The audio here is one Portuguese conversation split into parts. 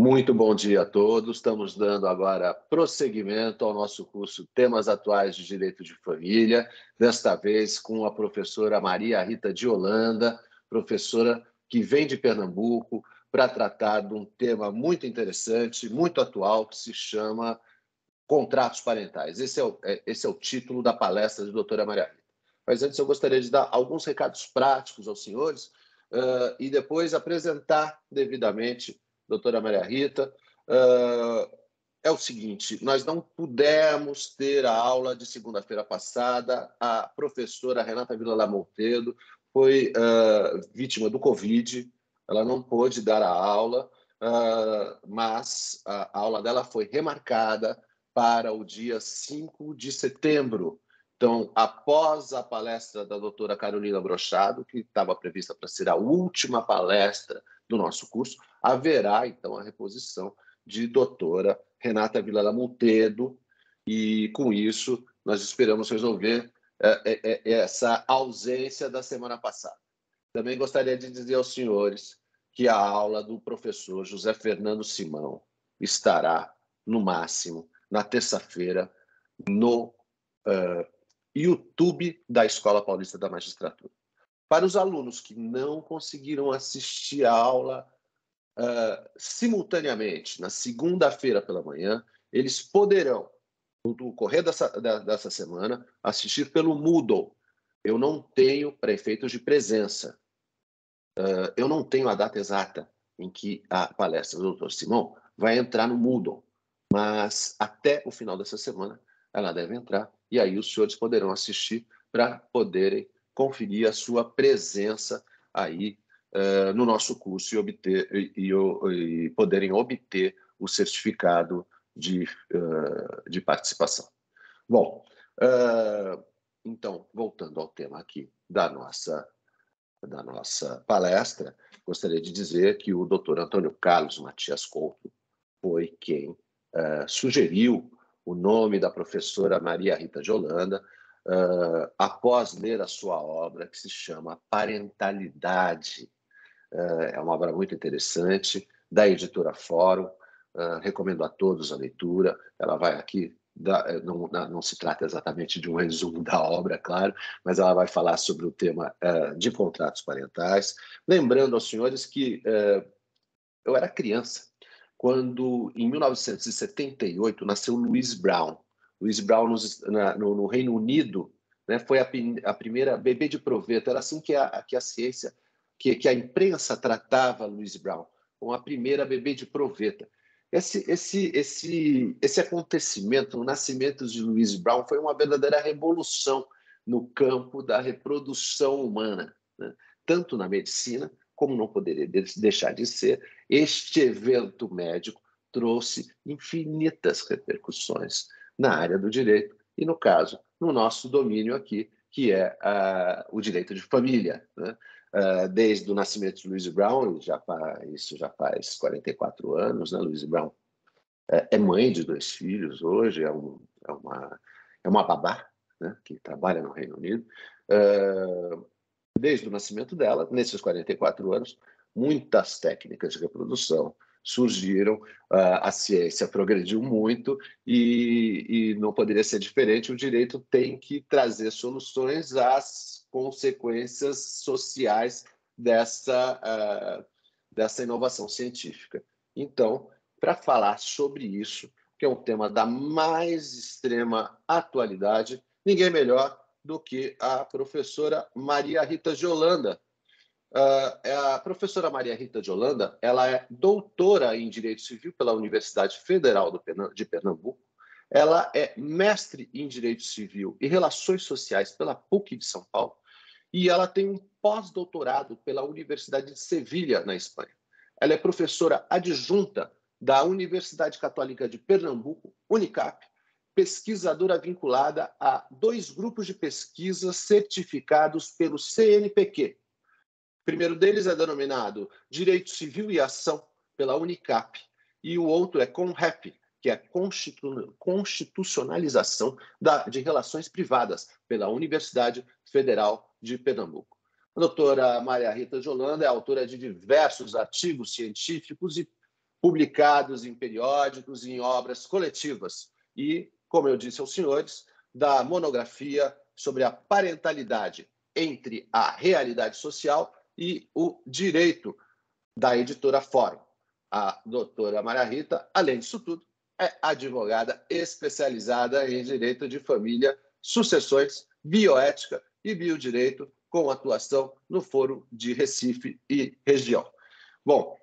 Muito bom dia a todos. Estamos dando agora prosseguimento ao nosso curso Temas Atuais de Direito de Família, desta vez com a professora Maria Rita de Holanda, professora que vem de Pernambuco para tratar de um tema muito interessante, muito atual, que se chama contratos parentais. Esse é o título da palestra da doutora Maria Rita. Mas antes eu gostaria de dar alguns recados práticos aos senhores e depois apresentar devidamente doutora Maria Rita. É o seguinte, nós não pudemos ter a aula de segunda-feira passada. A professora Renata Vilela Monteiro foi vítima do Covid, ela não pôde dar a aula, mas a aula dela foi remarcada para o dia 5 de setembro. Então, após a palestra da doutora Carolina Brochado, que estava prevista para ser a última palestra do nosso curso, haverá, então, a reposição de doutora Renata Vilela Monteiro, e, com isso, nós esperamos resolver essa ausência da semana passada. Também gostaria de dizer aos senhores que a aula do professor José Fernando Simão estará, no máximo, na terça-feira, no YouTube da Escola Paulista da Magistratura. Para os alunos que não conseguiram assistir a aula simultaneamente, na segunda-feira pela manhã, eles poderão, no decorrer dessa semana, assistir pelo Moodle. Eu não tenho, para efeitos de presença, eu não tenho a data exata em que a palestra do Dr. Simão vai entrar no Moodle, mas até o final dessa semana ela deve entrar, e aí os senhores poderão assistir para poderem conferir a sua presença aí no nosso curso e poderem obter o certificado de participação. Bom, então, voltando ao tema aqui da nossa palestra, gostaria de dizer que o Dr. Antônio Carlos Matias Couto foi quem sugeriu o nome da professora Maria Rita de Holanda após ler a sua obra, que se chama Parentalidade. É uma obra muito interessante, da editora Fórum. Recomendo a todos a leitura. Ela vai aqui, não se trata exatamente de um resumo da obra, claro, mas ela vai falar sobre o tema de contratos parentais. Lembrando aos senhores que eu era criança quando, em 1978, nasceu Louise Brown. Louise Brown no Reino Unido, né, foi a primeira bebê de proveta. Era assim que a ciência, que a imprensa tratava Louise Brown, como a primeira bebê de proveta. Esse acontecimento, o nascimento de Louise Brown, foi uma verdadeira revolução no campo da reprodução humana, né? Tanto na medicina, como não poderia deixar de ser, este evento médico trouxe infinitas repercussões na área do direito e, no caso, no nosso domínio aqui, que é o direito de família, né? Desde o nascimento de Louise Brown, isso já faz 44 anos, né? Louise Brown é mãe de 2 filhos hoje, é uma babá, né, que trabalha no Reino Unido. Desde o nascimento dela, nesses 44 anos, muitas técnicas de reprodução surgiram, a ciência progrediu muito e não poderia ser diferente. O direito tem que trazer soluções às consequências sociais dessa inovação científica. Então, para falar sobre isso, que é um tema da mais extrema atualidade, ninguém melhor do que a professora Maria Rita de Holanda. A professora Maria Rita de Holanda, ela é doutora em Direito Civil pela Universidade Federal de Pernambuco, ela é mestre em Direito Civil e Relações Sociais pela PUC de São Paulo, e ela tem um pós-doutorado pela Universidade de Sevilha, na Espanha. Ela é professora adjunta da Universidade Católica de Pernambuco, Unicap, pesquisadora vinculada a 2 grupos de pesquisa certificados pelo CNPq. O primeiro deles é denominado Direito Civil e Ação, pela Unicap, e o outro é CONREP, que é a Constitucionalização de Relações Privadas, pela Universidade Federal de Pernambuco. A doutora Maria Rita de Holanda é autora de diversos artigos científicos e publicados em periódicos e em obras coletivas. E, como eu disse aos senhores, da monografia sobre a parentalidade entre a realidade social e o direito, da editora Fórum. A doutora Maria Rita, além disso tudo, é advogada especializada em direito de família, sucessões, bioética e biodireito, com atuação no Foro de Recife e região. Bom,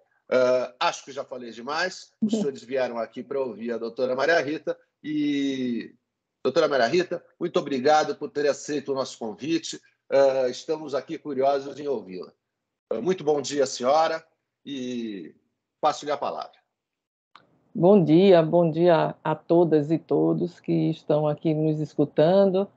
acho que já falei demais. Os senhores vieram aqui para ouvir a doutora Maria Rita. E, doutora Maria Rita, muito obrigado por ter aceito o nosso convite. Estamos aqui curiosos em ouvi-la. Muito bom dia, senhora, e passo-lhe a palavra. Bom dia a todas e todos que estão aqui nos escutando.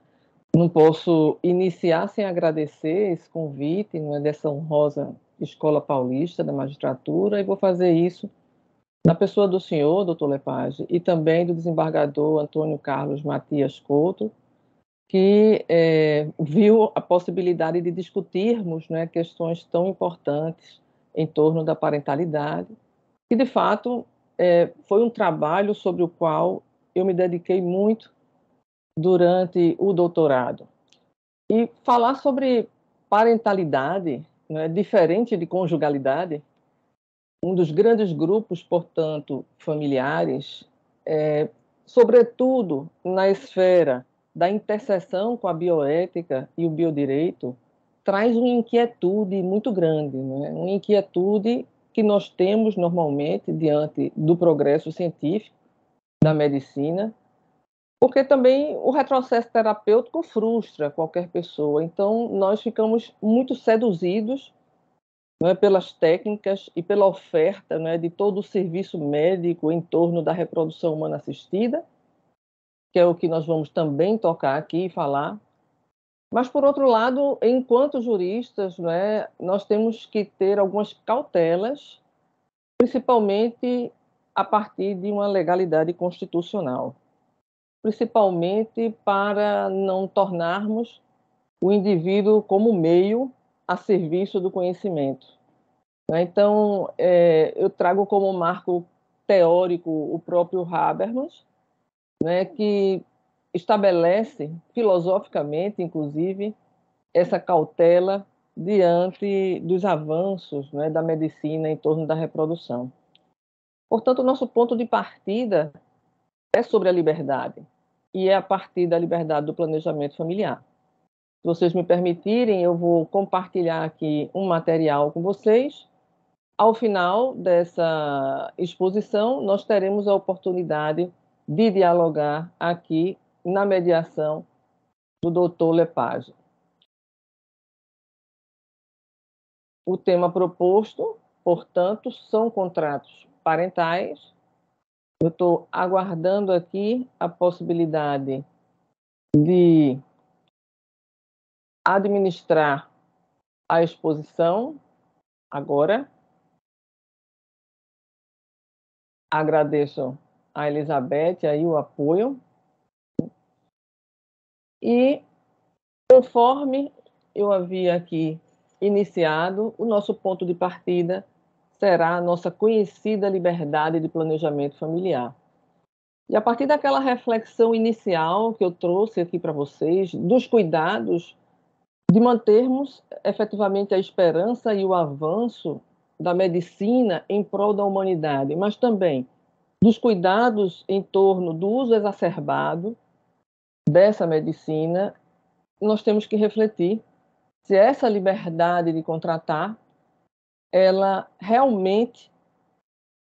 Não posso iniciar sem agradecer esse convite, não é, dessa honrosa Escola Paulista da Magistratura, e vou fazer isso na pessoa do senhor, doutor Lepage, e também do desembargador Antônio Carlos Matias Couto, que viu a possibilidade de discutirmos, né, questões tão importantes em torno da parentalidade, e, de fato, foi um trabalho sobre o qual eu me dediquei muito durante o doutorado. E falar sobre parentalidade, né, diferente de conjugalidade, um dos grandes grupos, portanto, familiares, sobretudo na esfera da interseção com a bioética e o biodireito, traz uma inquietude muito grande, né? Uma inquietude que nós temos normalmente diante do progresso científico da medicina, porque também o retrocesso terapêutico frustra qualquer pessoa. Então, nós ficamos muito seduzidos, não é, pelas técnicas e pela oferta, não é, de todo o serviço médico em torno da reprodução humana assistida, que é o que nós vamos também tocar aqui e falar. Mas, por outro lado, enquanto juristas, não é, nós temos que ter algumas cautelas, principalmente a partir de uma legalidade constitucional, principalmente para não tornarmos o indivíduo como meio a serviço do conhecimento. Então, eu trago como marco teórico o próprio Habermas, né, que estabelece, filosoficamente, inclusive, essa cautela diante dos avanços, né, da medicina em torno da reprodução. Portanto, o nosso ponto de partida é sobre a liberdade, e é a partir da liberdade do planejamento familiar. Se vocês me permitirem, eu vou compartilhar aqui um material com vocês. Ao final dessa exposição, nós teremos a oportunidade de dialogar aqui na mediação do Dr. Lepage. O tema proposto, portanto, são contratos parentais. Eu estou aguardando aqui a possibilidade de administrar a exposição agora. Agradeço a Elizabeth aí o apoio. E, conforme eu havia aqui iniciado, o nosso ponto de partida será a nossa conhecida liberdade de planejamento familiar. E a partir daquela reflexão inicial que eu trouxe aqui para vocês, dos cuidados de mantermos efetivamente a esperança e o avanço da medicina em prol da humanidade, mas também dos cuidados em torno do uso exacerbado dessa medicina, nós temos que refletir se essa liberdade de contratar, ela realmente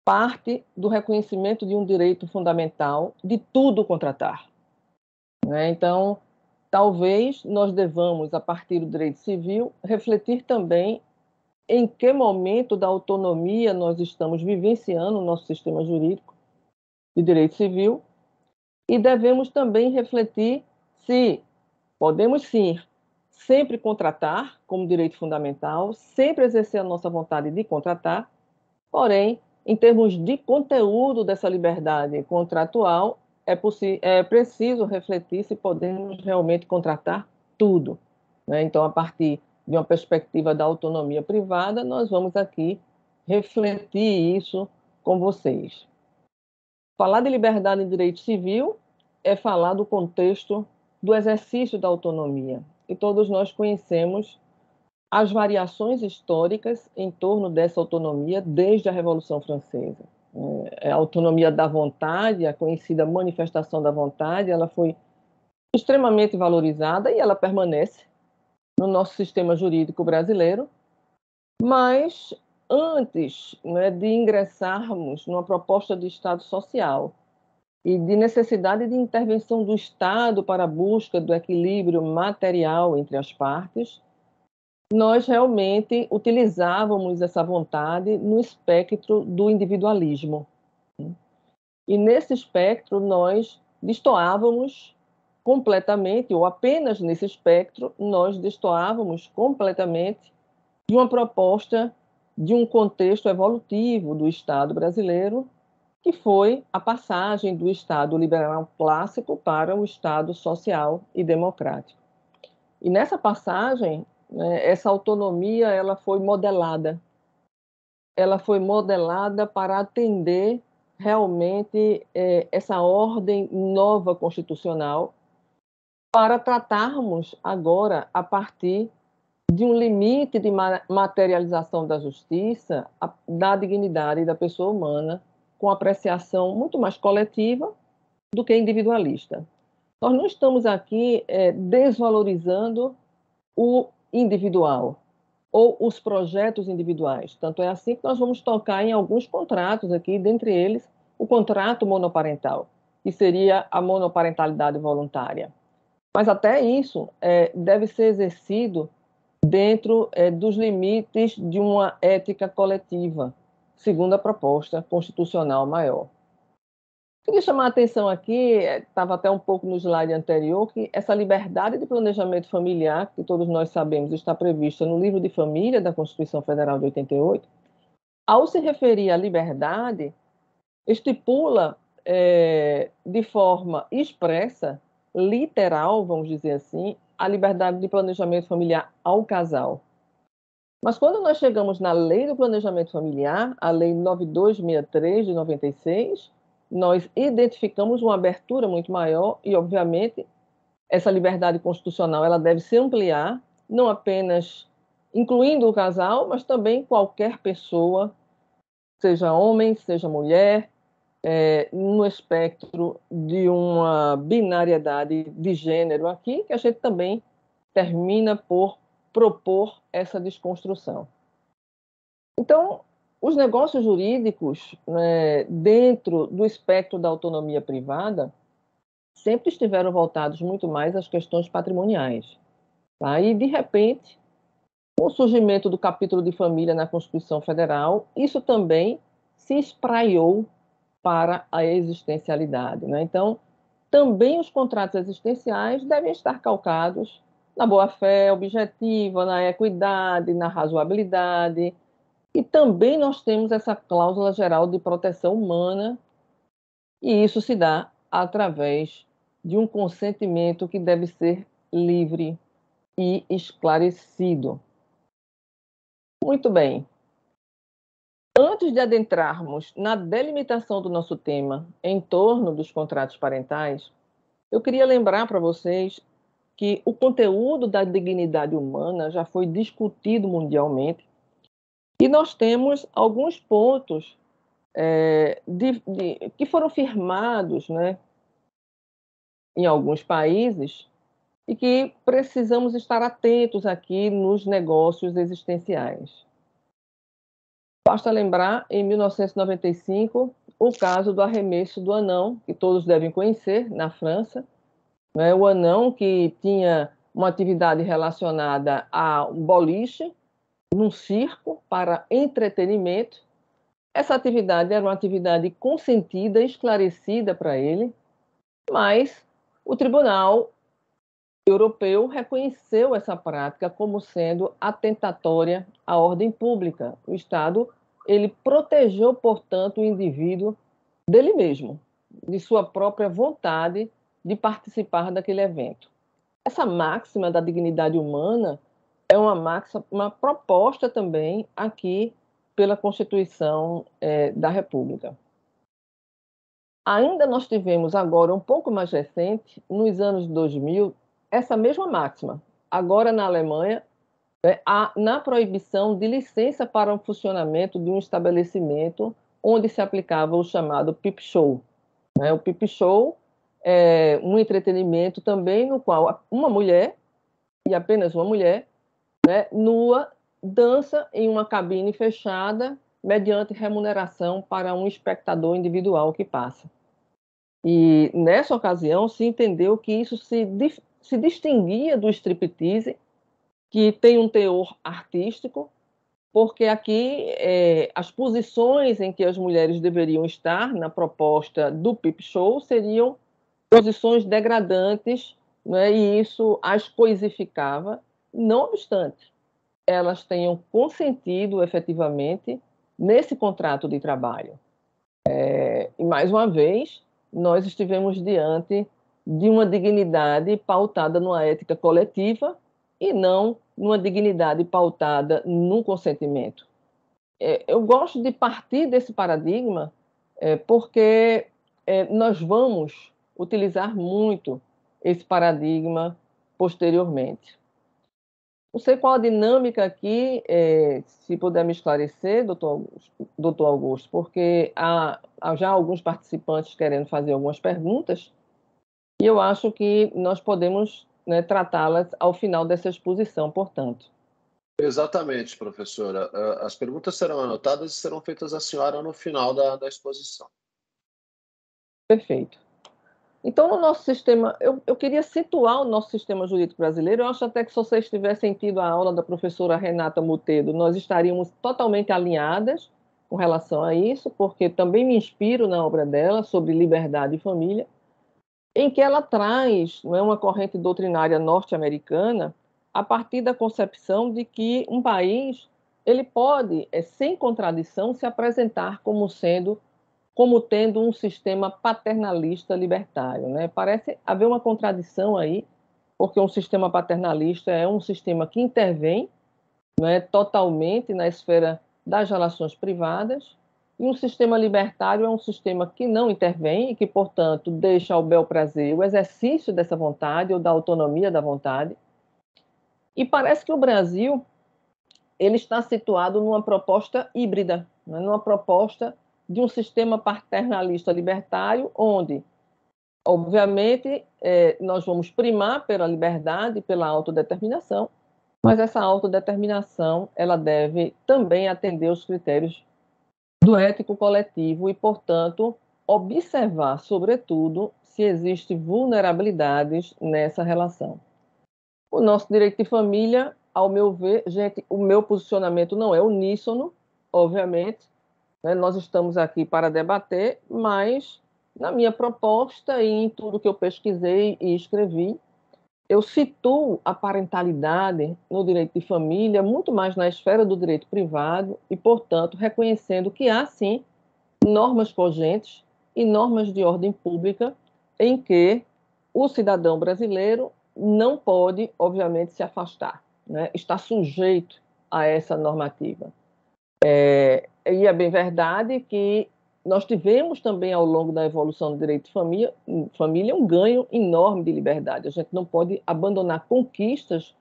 parte do reconhecimento de um direito fundamental de tudo contratar, né? Então, talvez nós devamos, a partir do direito civil, refletir também em que momento da autonomia nós estamos vivenciando o nosso sistema jurídico de direito civil, e devemos também refletir se podemos, sim, sempre contratar como direito fundamental, sempre exercer a nossa vontade de contratar, porém, em termos de conteúdo dessa liberdade contratual, é preciso refletir se podemos realmente contratar tudo, né? Então, a partir de uma perspectiva da autonomia privada, nós vamos aqui refletir isso com vocês. Falar de liberdade em direito civil é falar do contexto do exercício da autonomia. E todos nós conhecemos as variações históricas em torno dessa autonomia desde a Revolução Francesa. A autonomia da vontade, a conhecida manifestação da vontade, ela foi extremamente valorizada e ela permanece no nosso sistema jurídico brasileiro, mas antes, né, de ingressarmos numa proposta de Estado social e de necessidade de intervenção do Estado para a busca do equilíbrio material entre as partes, nós realmente utilizávamos essa vontade no espectro do individualismo. E nesse espectro nós destoávamos completamente, ou apenas nesse espectro, nós destoávamos completamente de uma proposta de um contexto evolutivo do Estado brasileiro, que foi a passagem do Estado liberal clássico para o Estado social e democrático. E nessa passagem, né, essa autonomia ela foi modelada. Ela foi modelada para atender realmente essa ordem nova constitucional, para tratarmos agora a partir de um limite de materialização da justiça, da dignidade da pessoa humana, com apreciação muito mais coletiva do que individualista. Nós não estamos aqui desvalorizando o individual ou os projetos individuais. Tanto é assim que nós vamos tocar em alguns contratos aqui, dentre eles o contrato monoparental, que seria a monoparentalidade voluntária. Mas até isso deve ser exercido dentro dos limites de uma ética coletiva, segundo a proposta constitucional maior. Queria chamar a atenção aqui, estava até um pouco no slide anterior, que essa liberdade de planejamento familiar, que todos nós sabemos está prevista no Livro de Família da Constituição Federal de 88, ao se referir à liberdade, estipula de forma expressa, literal, vamos dizer assim, a liberdade de planejamento familiar ao casal. Mas quando nós chegamos na Lei do Planejamento Familiar, a Lei 9263 de 96, nós identificamos uma abertura muito maior e, obviamente, essa liberdade constitucional ela deve se ampliar, não apenas incluindo o casal, mas também qualquer pessoa, seja homem, seja mulher, no espectro de uma binariedade de gênero aqui, que a gente também termina por propor essa desconstrução. Então, os negócios jurídicos, né, dentro do espectro da autonomia privada, sempre estiveram voltados muito mais às questões patrimoniais. Tá? E, de repente, com o surgimento do capítulo de família na Constituição Federal, isso também se espraiou para a existencialidade. Né? Então, também os contratos existenciais devem estar calcados na boa-fé objetiva, na equidade, na razoabilidade. E também nós temos essa cláusula geral de proteção humana, e isso se dá através de um consentimento que deve ser livre e esclarecido. Muito bem. Antes de adentrarmos na delimitação do nosso tema em torno dos contratos parentais, eu queria lembrar para vocês que o conteúdo da dignidade humana já foi discutido mundialmente e nós temos alguns pontos que foram firmados, né, em alguns países e que precisamos estar atentos aqui nos negócios existenciais. Basta lembrar, em 1995, o caso do arremesso do anão, que todos devem conhecer, na França. Né? O anão que tinha uma atividade relacionada a um boliche, num circo, para entretenimento. Essa atividade era uma atividade consentida, esclarecida para ele, mas o Tribunal Europeu reconheceu essa prática como sendo atentatória à ordem pública. O Estado ele protegeu, portanto, o indivíduo dele mesmo, de sua própria vontade de participar daquele evento. Essa máxima da dignidade humana é uma proposta também aqui pela Constituição da República. Ainda nós tivemos agora, um pouco mais recente, nos anos 2000, essa mesma máxima. Agora na Alemanha, na proibição de licença para o funcionamento de um estabelecimento onde se aplicava o chamado peep show. O peep show é um entretenimento também no qual uma mulher, e apenas uma mulher, nua, dança em uma cabine fechada mediante remuneração para um espectador individual que passa. E nessa ocasião se entendeu que isso se distinguia do striptease, que tem um teor artístico, porque aqui as posições em que as mulheres deveriam estar na proposta do peep show seriam posições degradantes, né, e isso as coisificava. Não obstante, elas tenham consentido efetivamente nesse contrato de trabalho. E, mais uma vez, nós estivemos diante de uma dignidade pautada numa ética coletiva e não numa dignidade pautada num consentimento. Eu gosto de partir desse paradigma porque nós vamos utilizar muito esse paradigma posteriormente. Não sei qual a dinâmica aqui, se puder me esclarecer, doutor Augusto, porque há já alguns participantes querendo fazer algumas perguntas, e eu acho que nós podemos, né, tratá-las ao final dessa exposição, portanto. Exatamente, professora. As perguntas serão anotadas e serão feitas à senhora no final da exposição. Perfeito. Então, no nosso sistema, eu queria situar o nosso sistema jurídico brasileiro. Eu acho até que se vocês tivessem tido a aula da professora Renata Mutedo, nós estaríamos totalmente alinhadas com relação a isso, porque também me inspiro na obra dela sobre liberdade e família, em que ela traz, não é, uma corrente doutrinária norte-americana a partir da concepção de que um país ele pode, sem contradição, se apresentar como tendo um sistema paternalista libertário, né? Parece haver uma contradição aí, porque um sistema paternalista é um sistema que intervém, né, totalmente na esfera das relações privadas, e um sistema libertário é um sistema que não intervém e que, portanto, deixa ao bel prazer o exercício dessa vontade ou da autonomia da vontade. E parece que o Brasil ele está situado numa proposta híbrida, né, numa proposta de um sistema paternalista libertário, onde, obviamente, nós vamos primar pela liberdade, pela autodeterminação, mas essa autodeterminação ela deve também atender os critérios do ético coletivo e, portanto, observar, sobretudo, se existem vulnerabilidades nessa relação. O nosso direito de família, ao meu ver, gente, o meu posicionamento não é uníssono, obviamente, né? Nós estamos aqui para debater, mas na minha proposta e em tudo que eu pesquisei e escrevi, eu situo a parentalidade no direito de família muito mais na esfera do direito privado e, portanto, reconhecendo que há, sim, normas cogentes e normas de ordem pública em que o cidadão brasileiro não pode, obviamente, se afastar, né? Está sujeito a essa normativa. E é bem verdade que nós tivemos também, ao longo da evolução do direito de família, um ganho enorme de liberdade. A gente não pode abandonar conquistas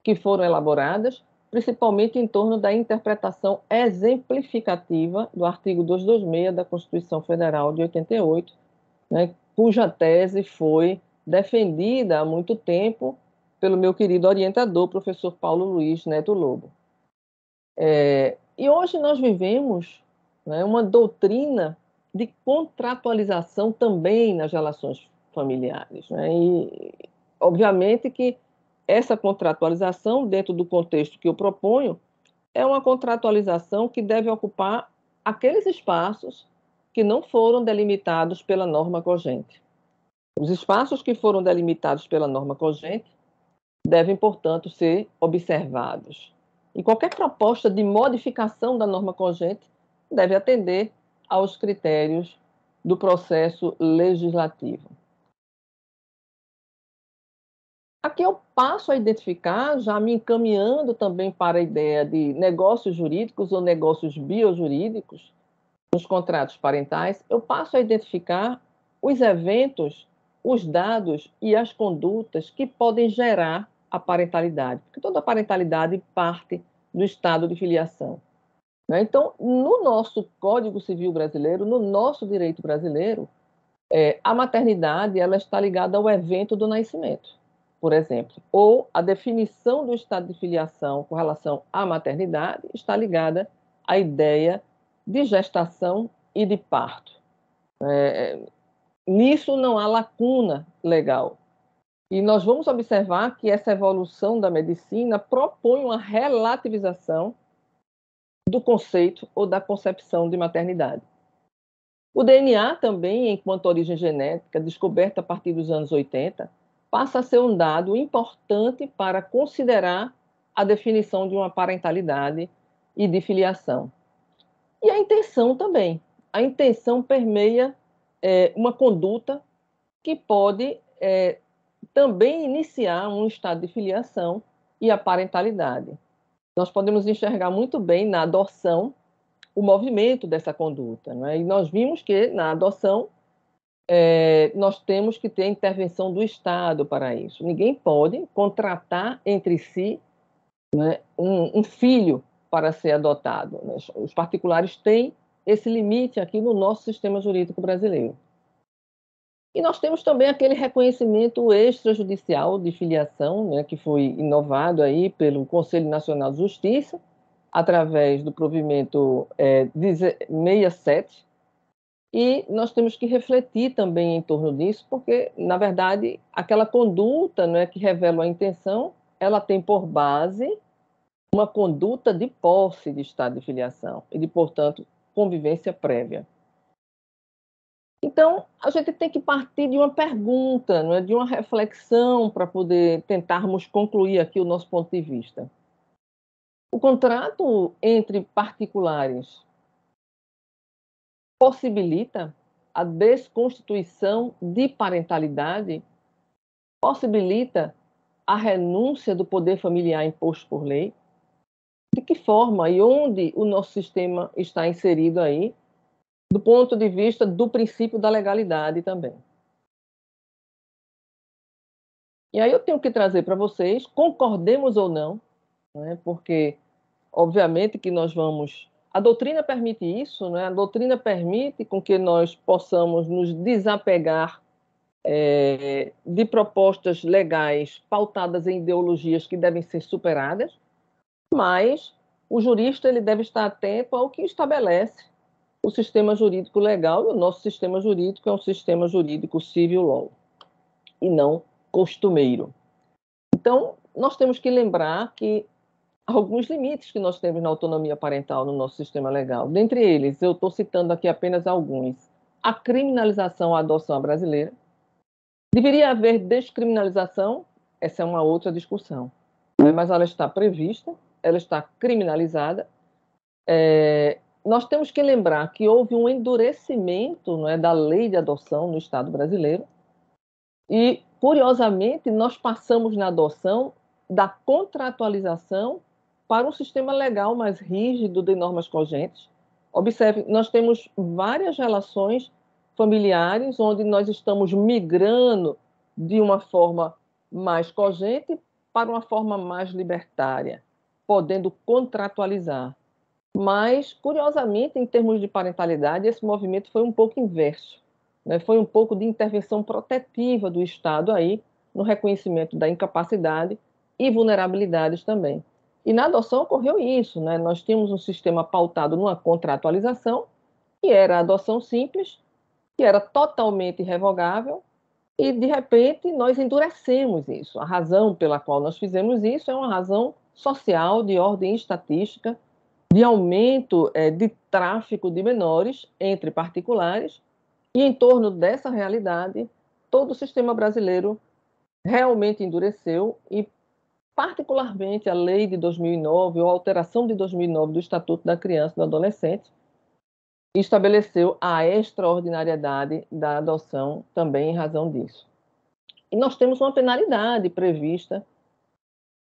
que foram elaboradas, principalmente em torno da interpretação exemplificativa do artigo 226 da Constituição Federal de 88, né, cuja tese foi defendida há muito tempo pelo meu querido orientador, professor Paulo Luiz Neto Lobo. E hoje nós vivemos, né, uma doutrina de contratualização também nas relações familiares, né? E, obviamente, que essa contratualização, dentro do contexto que eu proponho, é uma contratualização que deve ocupar aqueles espaços que não foram delimitados pela norma cogente. Os espaços que foram delimitados pela norma cogente devem, portanto, ser observados. E qualquer proposta de modificação da norma cogente deve atender aos critérios do processo legislativo. Aqui eu passo a identificar, já me encaminhando também para a ideia de negócios jurídicos ou negócios biojurídicos, nos contratos parentais, eu passo a identificar os eventos, os dados e as condutas que podem gerar a parentalidade, porque toda parentalidade parte do estado de filiação, né? Então, no nosso Código Civil brasileiro, no nosso direito brasileiro, a maternidade ela está ligada ao evento do nascimento, por exemplo, ou a definição do estado de filiação com relação à maternidade está ligada à ideia de gestação e de parto. Nisso não há lacuna legal. E nós vamos observar que essa evolução da medicina propõe uma relativização do conceito ou da concepção de maternidade. O DNA também, enquanto origem genética, descoberta a partir dos anos 80, passa a ser um dado importante para considerar a definição de uma parentalidade e de filiação. E a intenção também. A intenção permeia uma conduta que pode também iniciar um estado de filiação e a parentalidade. Nós podemos enxergar muito bem na adoção o movimento dessa conduta, né? E nós vimos que na adoção nós temos que ter a intervenção do Estado para isso. Ninguém pode contratar entre si, né, um filho para ser adotado, né? Os particulares têm esse limite aqui no nosso sistema jurídico brasileiro. E nós temos também aquele reconhecimento extrajudicial de filiação, né, que foi inovado aí pelo Conselho Nacional de Justiça, através do provimento 67, e nós temos que refletir também em torno disso, porque, na verdade, aquela conduta, né, que revela a intenção, ela tem por base uma conduta de posse de estado de filiação e de, portanto, convivência prévia. Então, a gente tem que partir de uma pergunta, não é? De uma reflexão para poder tentarmos concluir aqui o nosso ponto de vista. O contrato entre particulares possibilita a desconstituição de parentalidade, possibilita a renúncia do poder familiar imposto por lei? De que forma e onde o nosso sistema está inserido aí, do ponto de vista do princípio da legalidade também? E aí eu tenho que trazer para vocês, concordemos ou não, né, porque, obviamente, que nós vamos... A doutrina permite isso, né? A doutrina permite com que nós possamos nos desapegar de propostas legais pautadas em ideologias que devem ser superadas, mas o jurista ele deve estar atento ao que estabelece o sistema jurídico legal, e o nosso sistema jurídico é um sistema jurídico civil law, e não costumeiro. Então, nós temos que lembrar que alguns limites que nós temos na autonomia parental no nosso sistema legal. Dentre eles, eu estou citando aqui apenas alguns. A criminalização à adoção brasileira. Deveria haver descriminalização? Essa é uma outra discussão. Mas ela está prevista, ela está criminalizada. Nós temos que lembrar que houve um endurecimento, não é, da lei de adoção no Estado brasileiro. E, curiosamente, nós passamos na adoção da contratualização para um sistema legal mais rígido de normas cogentes. Observe, nós temos várias relações familiares onde nós estamos migrando de uma forma mais cogente para uma forma mais libertária, podendo contratualizar. Mas, curiosamente, em termos de parentalidade, esse movimento foi um pouco inverso, né? Foi um pouco de intervenção protetiva do Estado aí, no reconhecimento da incapacidade e vulnerabilidades também. E na adoção ocorreu isso, né? Nós tínhamos um sistema pautado numa contratualização, que era a adoção simples, que era totalmente irrevogável, e, de repente, nós endurecemos isso. A razão pela qual nós fizemos isso é uma razão social, de ordem estatística, de aumento de tráfico de menores entre particulares, e em torno dessa realidade, todo o sistema brasileiro realmente endureceu e, particularmente, a lei de 2009, ou a alteração de 2009 do Estatuto da Criança e do Adolescente, estabeleceu a extraordinariedade da adoção também em razão disso. E nós temos uma penalidade prevista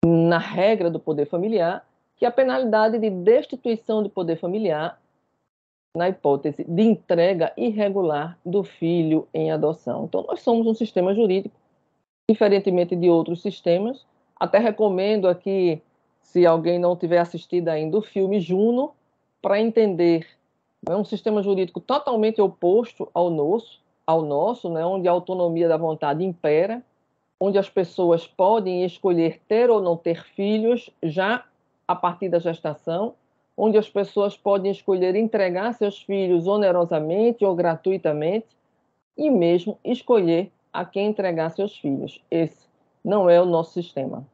na regra do poder familiar, que é a penalidade de destituição do poder familiar na hipótese de entrega irregular do filho em adoção. Então, nós somos um sistema jurídico, diferentemente de outros sistemas. Até recomendo aqui, se alguém não tiver assistido ainda, o filme Juno, para entender. É um sistema jurídico totalmente oposto ao nosso, né, onde a autonomia da vontade impera, onde as pessoas podem escolher ter ou não ter filhos já a partir da gestação, onde as pessoas podem escolher entregar seus filhos onerosamente ou gratuitamente, e mesmo escolher a quem entregar seus filhos. Esse não é o nosso sistema.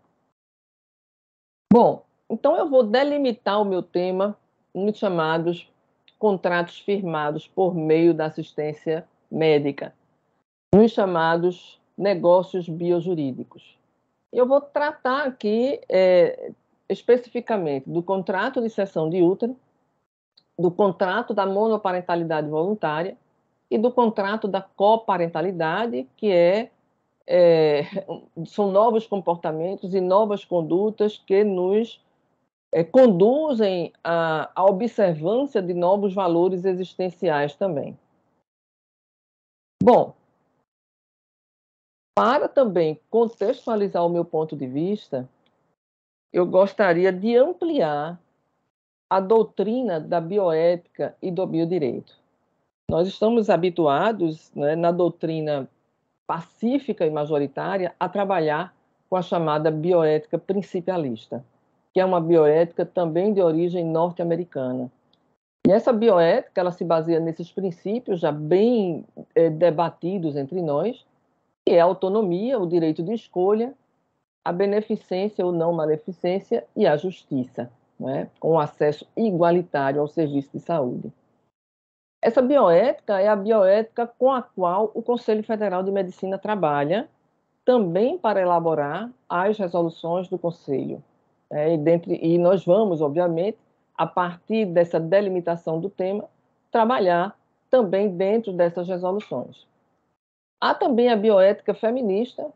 Bom, então eu vou delimitar o meu tema nos chamados contratos firmados por meio da assistência médica, nos chamados negócios biojurídicos. Eu vou tratar aqui especificamente do contrato de cessão de útero, do contrato da monoparentalidade voluntária e do contrato da coparentalidade, que são novos comportamentos e novas condutas que nos conduzem à observância de novos valores existenciais também. Bom, para também contextualizar o meu ponto de vista, eu gostaria de ampliar a doutrina da bioética e do biodireito. Nós estamos habituados, né, na doutrina pacífica e majoritária a trabalhar com a chamada bioética principialista, que é uma bioética também de origem norte-americana. E essa bioética ela se baseia nesses princípios já bem debatidos entre nós, que é a autonomia, o direito de escolha, a beneficência ou não maleficência e a justiça, né? Com acesso igualitário ao serviço de saúde. Essa bioética é a bioética com a qual o Conselho Federal de Medicina trabalha, também para elaborar as resoluções do Conselho. E nós vamos, obviamente, a partir dessa delimitação do tema, trabalhar também dentro dessas resoluções. Há também a bioética feminista,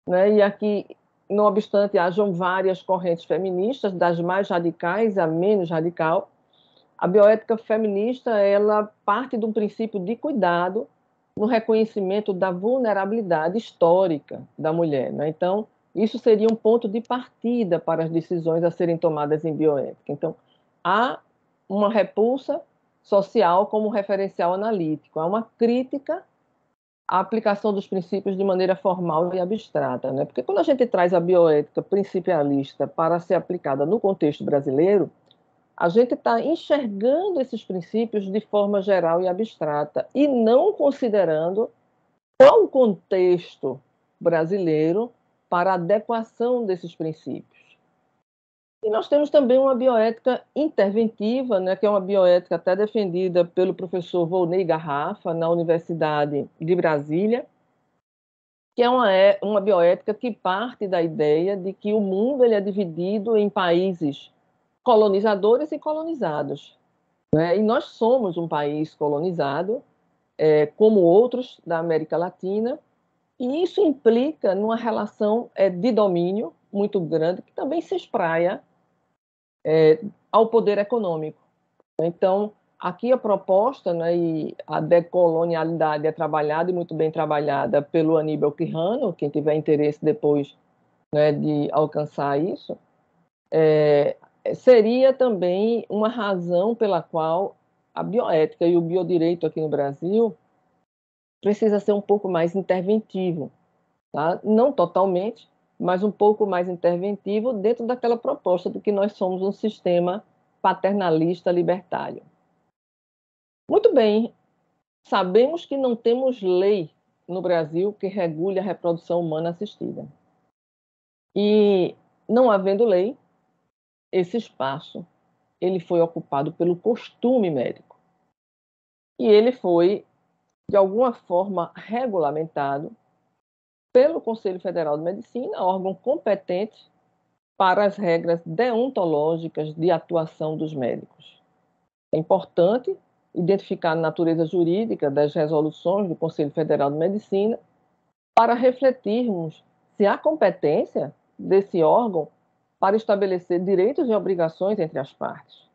né? E aqui, não obstante hajam várias correntes feministas, das mais radicais à menos radical, a bioética feminista ela parte de um princípio de cuidado no reconhecimento da vulnerabilidade histórica da mulher, né? Então, isso seria um ponto de partida para as decisões a serem tomadas em bioética. Então, há uma repulsa social como referencial analítico, há uma crítica à aplicação dos princípios de maneira formal e abstrata, né? Porque quando a gente traz a bioética principialista para ser aplicada no contexto brasileiro, a gente está enxergando esses princípios de forma geral e abstrata e não considerando qual o contexto brasileiro para a adequação desses princípios. E nós temos também uma bioética interventiva, né, que é uma bioética até defendida pelo professor Volney Garrafa, na Universidade de Brasília, que é uma bioética que parte da ideia de que o mundo ele é dividido em países colonizadores e colonizados, né? E nós somos um país colonizado, como outros da América Latina, e isso implica numa relação de domínio muito grande, que também se espraia ao poder econômico. Então, aqui a proposta, né, e a decolonialidade é trabalhada e muito bem trabalhada pelo Aníbal Quijano, quem tiver interesse depois, né, de alcançar isso, seria também uma razão pela qual a bioética e o biodireito aqui no Brasil precisa ser um pouco mais interventivo, tá? Não totalmente, mas um pouco mais interventivo dentro daquela proposta de que nós somos um sistema paternalista libertário. Muito bem, sabemos que não temos lei no Brasil que regule a reprodução humana assistida. E, não havendo lei, esse espaço ele foi ocupado pelo costume médico. E ele foi, de alguma forma, regulamentado pelo Conselho Federal de Medicina, órgão competente para as regras deontológicas de atuação dos médicos. É importante identificar a natureza jurídica das resoluções do Conselho Federal de Medicina para refletirmos se há competência desse órgão para estabelecer direitos e obrigações entre as partes,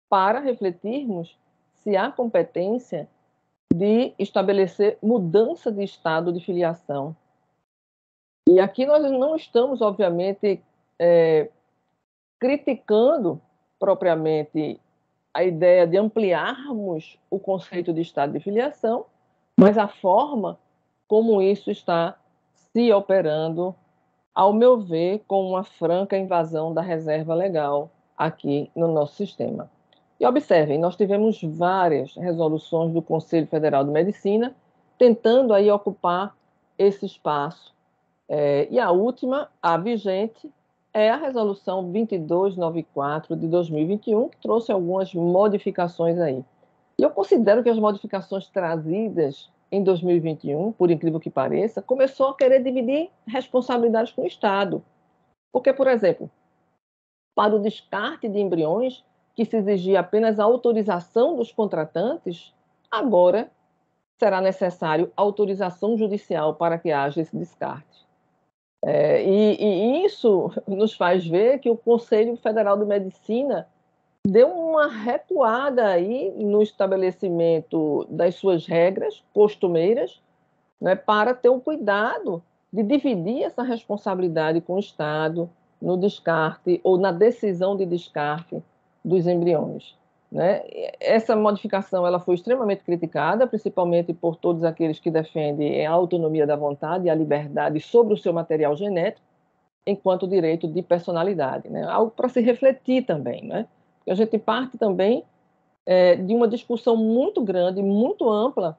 para refletirmos se há competência de estabelecer mudança de estado de filiação. E aqui nós não estamos, obviamente, criticando propriamente a ideia de ampliarmos o conceito de estado de filiação, mas a forma como isso está se operando, ao meu ver, com uma franca invasão da reserva legal aqui no nosso sistema. E observem, nós tivemos várias resoluções do Conselho Federal de Medicina tentando aí ocupar esse espaço. E a última, a vigente, é a Resolução 2294 de 2021, que trouxe algumas modificações aí. E eu considero que as modificações trazidas em 2021, por incrível que pareça, começou a querer dividir responsabilidades com o Estado. Porque, por exemplo, para o descarte de embriões, que se exigia apenas a autorização dos contratantes, agora será necessário autorização judicial para que haja esse descarte. E isso nos faz ver que o Conselho Federal de Medicina deu uma recuada aí no estabelecimento das suas regras costumeiras, né, para ter o cuidado de dividir essa responsabilidade com o Estado no descarte ou na decisão de descarte dos embriões. Né? Essa modificação ela foi extremamente criticada, principalmente por todos aqueles que defendem a autonomia da vontade e a liberdade sobre o seu material genético, enquanto direito de personalidade. Né? Algo para se refletir também. Né? A gente parte também de uma discussão muito grande, muito ampla,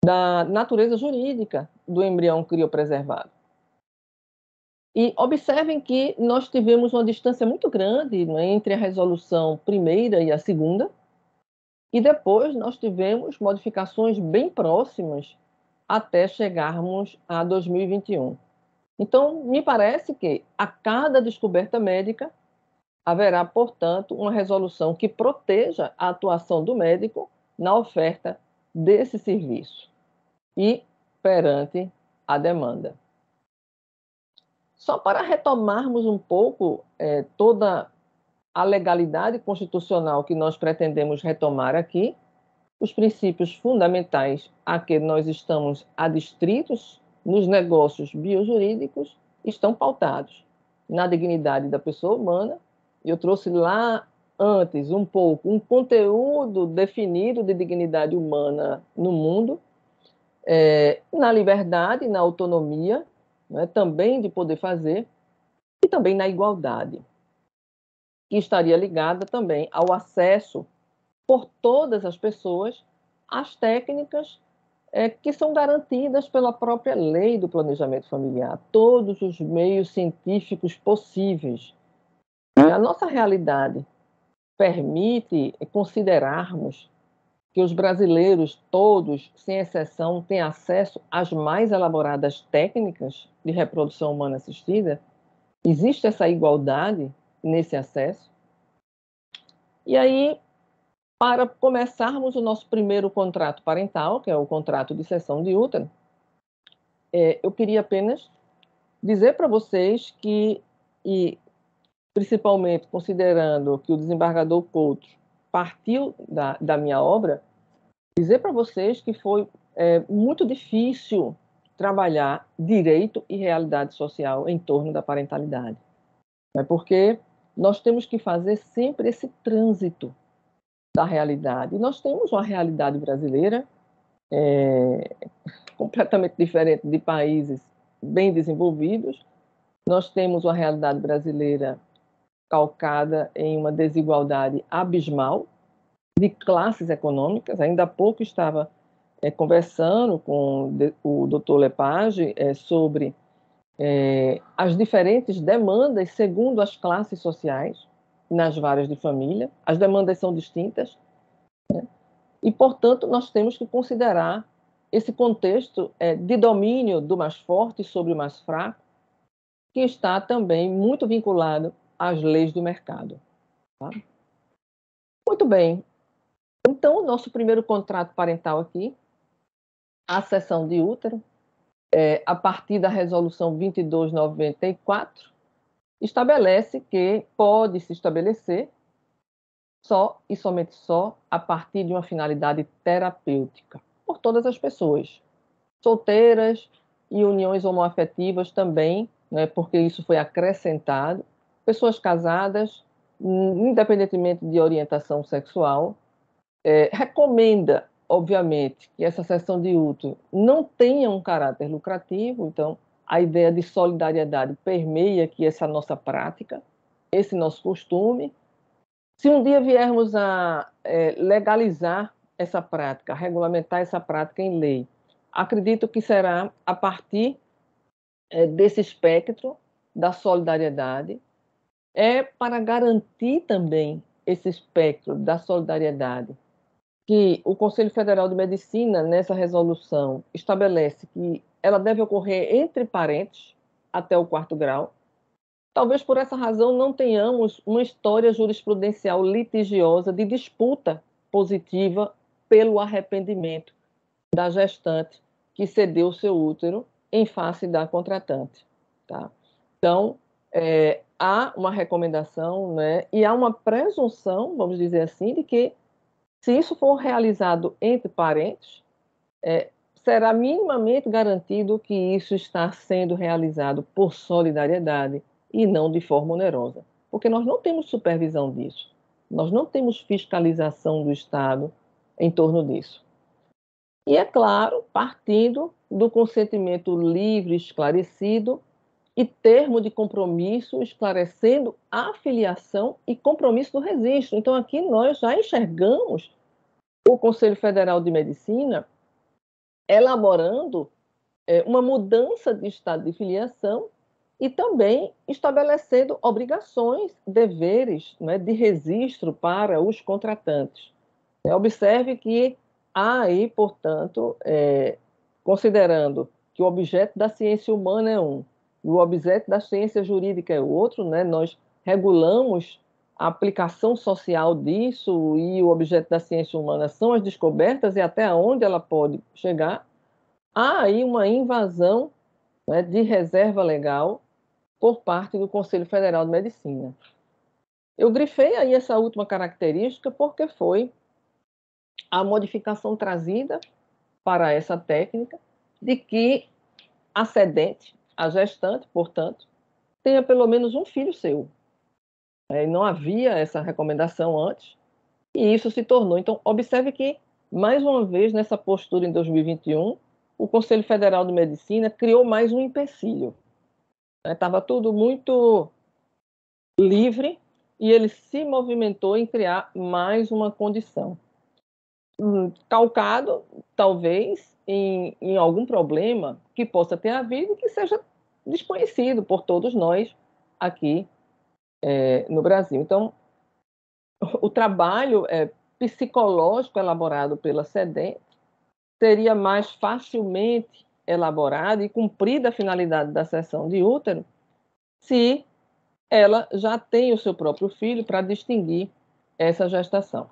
da natureza jurídica do embrião criopreservado. E observem que nós tivemos uma distância muito grande, né, entre a resolução primeira e a segunda, e depois nós tivemos modificações bem próximas até chegarmos a 2021. Então, me parece que a cada descoberta médica haverá, portanto, uma resolução que proteja a atuação do médico na oferta desse serviço e perante a demanda. Só para retomarmos um pouco toda a legalidade constitucional que nós pretendemos retomar aqui, os princípios fundamentais a que nós estamos adstritos nos negócios biojurídicos estão pautados na dignidade da pessoa humana. Eu trouxe lá antes um pouco um conteúdo definido de dignidade humana no mundo, na liberdade, na autonomia, né, também de poder fazer, e também na igualdade, que estaria ligada também ao acesso por todas as pessoas às técnicas que são garantidas pela própria lei do planejamento familiar, todos os meios científicos possíveis. A nossa realidade permite considerarmos que os brasileiros todos, sem exceção, têm acesso às mais elaboradas técnicas de reprodução humana assistida? Existe essa igualdade nesse acesso? E aí, para começarmos o nosso primeiro contrato parental, que é o contrato de cessão de útero, eu queria apenas dizer para vocês que, e principalmente considerando que o desembargador Couto partiu da minha obra, dizer para vocês que foi muito difícil trabalhar direito e realidade social em torno da parentalidade. Porque nós temos que fazer sempre esse trânsito da realidade. E nós temos uma realidade brasileira completamente diferente de países bem desenvolvidos. Nós temos uma realidade brasileira calcada em uma desigualdade abismal de classes econômicas. Ainda há pouco estava conversando com o Dr. Lepage sobre as diferentes demandas segundo as classes sociais nas varas de família. As demandas são distintas, né? E, portanto, nós temos que considerar esse contexto de domínio do mais forte sobre o mais fraco, que está também muito vinculado às leis do mercado. Tá? Muito bem. Então, o nosso primeiro contrato parental aqui, a cessão de útero, a partir da Resolução 2294, estabelece que pode se estabelecer só e somente só a partir de uma finalidade terapêutica, por todas as pessoas, solteiras e uniões homoafetivas também, né, porque isso foi acrescentado, pessoas casadas, independentemente de orientação sexual, recomenda, obviamente, que essa sessão de útero não tenha um caráter lucrativo, então a ideia de solidariedade permeia aqui essa nossa prática, esse nosso costume. Se um dia viermos a legalizar essa prática, regulamentar essa prática em lei, acredito que será a partir desse espectro da solidariedade, para garantir também esse espectro da solidariedade, que o Conselho Federal de Medicina, nessa resolução, estabelece que ela deve ocorrer entre parentes até o 4º grau. Talvez por essa razão não tenhamos uma história jurisprudencial litigiosa de disputa positiva pelo arrependimento da gestante que cedeu o seu útero em face da contratante. Tá? Então, há uma recomendação, né, e há uma presunção, vamos dizer assim, de que se isso for realizado entre parentes, será minimamente garantido que isso está sendo realizado por solidariedade e não de forma onerosa, porque nós não temos supervisão disso, nós não temos fiscalização do Estado em torno disso. E, é claro, partindo do consentimento livre, esclarecido e termo de compromisso esclarecendo a filiação e compromisso do registro. Então, aqui nós já enxergamos o Conselho Federal de Medicina elaborando uma mudança de estado de filiação e também estabelecendo obrigações, deveres, né, de registro para os contratantes. Observe que há aí, portanto, considerando que o objeto da ciência humana é um e o objeto da ciência jurídica é outro, né, nós regulamos a aplicação social disso e o objeto da ciência humana são as descobertas e até onde ela pode chegar. Há aí uma invasão, né, de reserva legal por parte do Conselho Federal de Medicina. Eu grifei aí essa última característica porque foi a modificação trazida para essa técnica de que a cedente, a gestante, portanto, tenha pelo menos um filho seu. Não havia essa recomendação antes e isso se tornou. Então, observe que, mais uma vez, nessa postura em 2021, o Conselho Federal de Medicina criou mais um empecilho. Estava tudo muito livre e ele se movimentou em criar mais uma condição. Calcado, talvez, em algum problema que possa ter havido que seja desconhecido por todos nós aqui no Brasil. Então, o trabalho psicológico elaborado pela cedente seria mais facilmente elaborado e cumprida a finalidade da sessão de útero se ela já tem o seu próprio filho para distinguir essa gestação.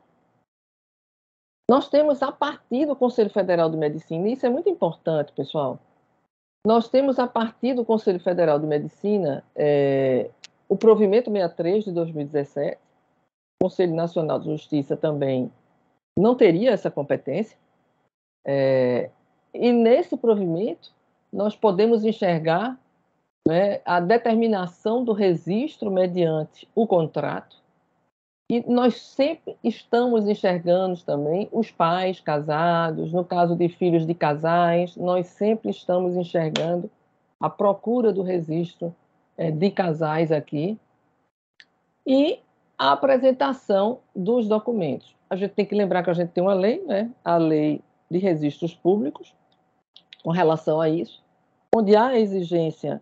Nós temos, a partir do Conselho Federal de Medicina, e isso é muito importante, pessoal, nós temos, a partir do Conselho Federal de Medicina, o provimento 63 de 2017, o Conselho Nacional de Justiça também não teria essa competência, e nesse provimento nós podemos enxergar, né, a determinação do registro mediante o contrato. E nós sempre estamos enxergando também os pais casados, no caso de filhos de casais, nós sempre estamos enxergando a procura do registro de casais aqui e a apresentação dos documentos. A gente tem que lembrar que a gente tem uma lei, né? A Lei de Registros Públicos, com relação a isso, onde há a exigência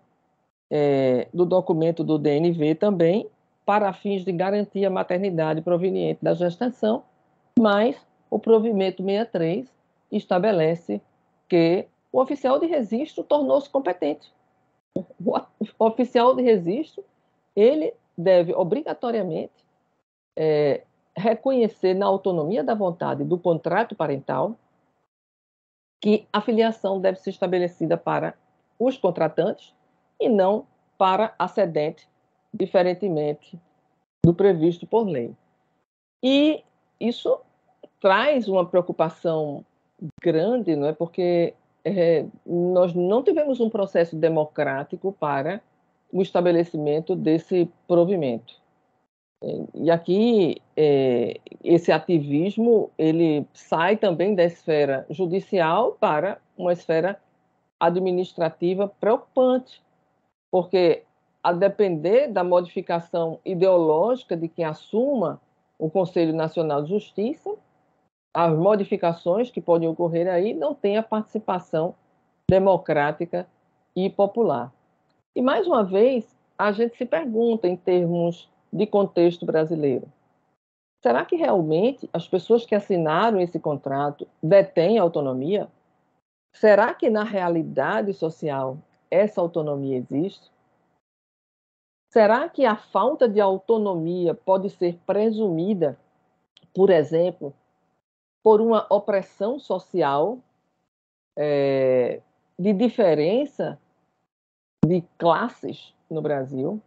do documento do DNV também, para fins de garantir a maternidade proveniente da gestação, mas o provimento 63 estabelece que o oficial de registro tornou-se competente. O oficial de registro, ele deve obrigatoriamente reconhecer na autonomia da vontade do contrato parental que a filiação deve ser estabelecida para os contratantes e não para a cedente, diferentemente do previsto por lei. E isso traz uma preocupação grande, não é? Porque nós não tivemos um processo democrático para o estabelecimento desse provimento. E aqui esse ativismo ele sai também da esfera judicial para uma esfera administrativa preocupante, porque a depender da modificação ideológica de quem assuma o Conselho Nacional de Justiça, as modificações que podem ocorrer aí não têm a participação democrática e popular. E, mais uma vez, a gente se pergunta, em termos de contexto brasileiro, será que realmente as pessoas que assinaram esse contrato detêm autonomia? Será que, na realidade social, essa autonomia existe? Será que a falta de autonomia pode ser presumida, por exemplo, por uma opressão social de diferença de classes no Brasil?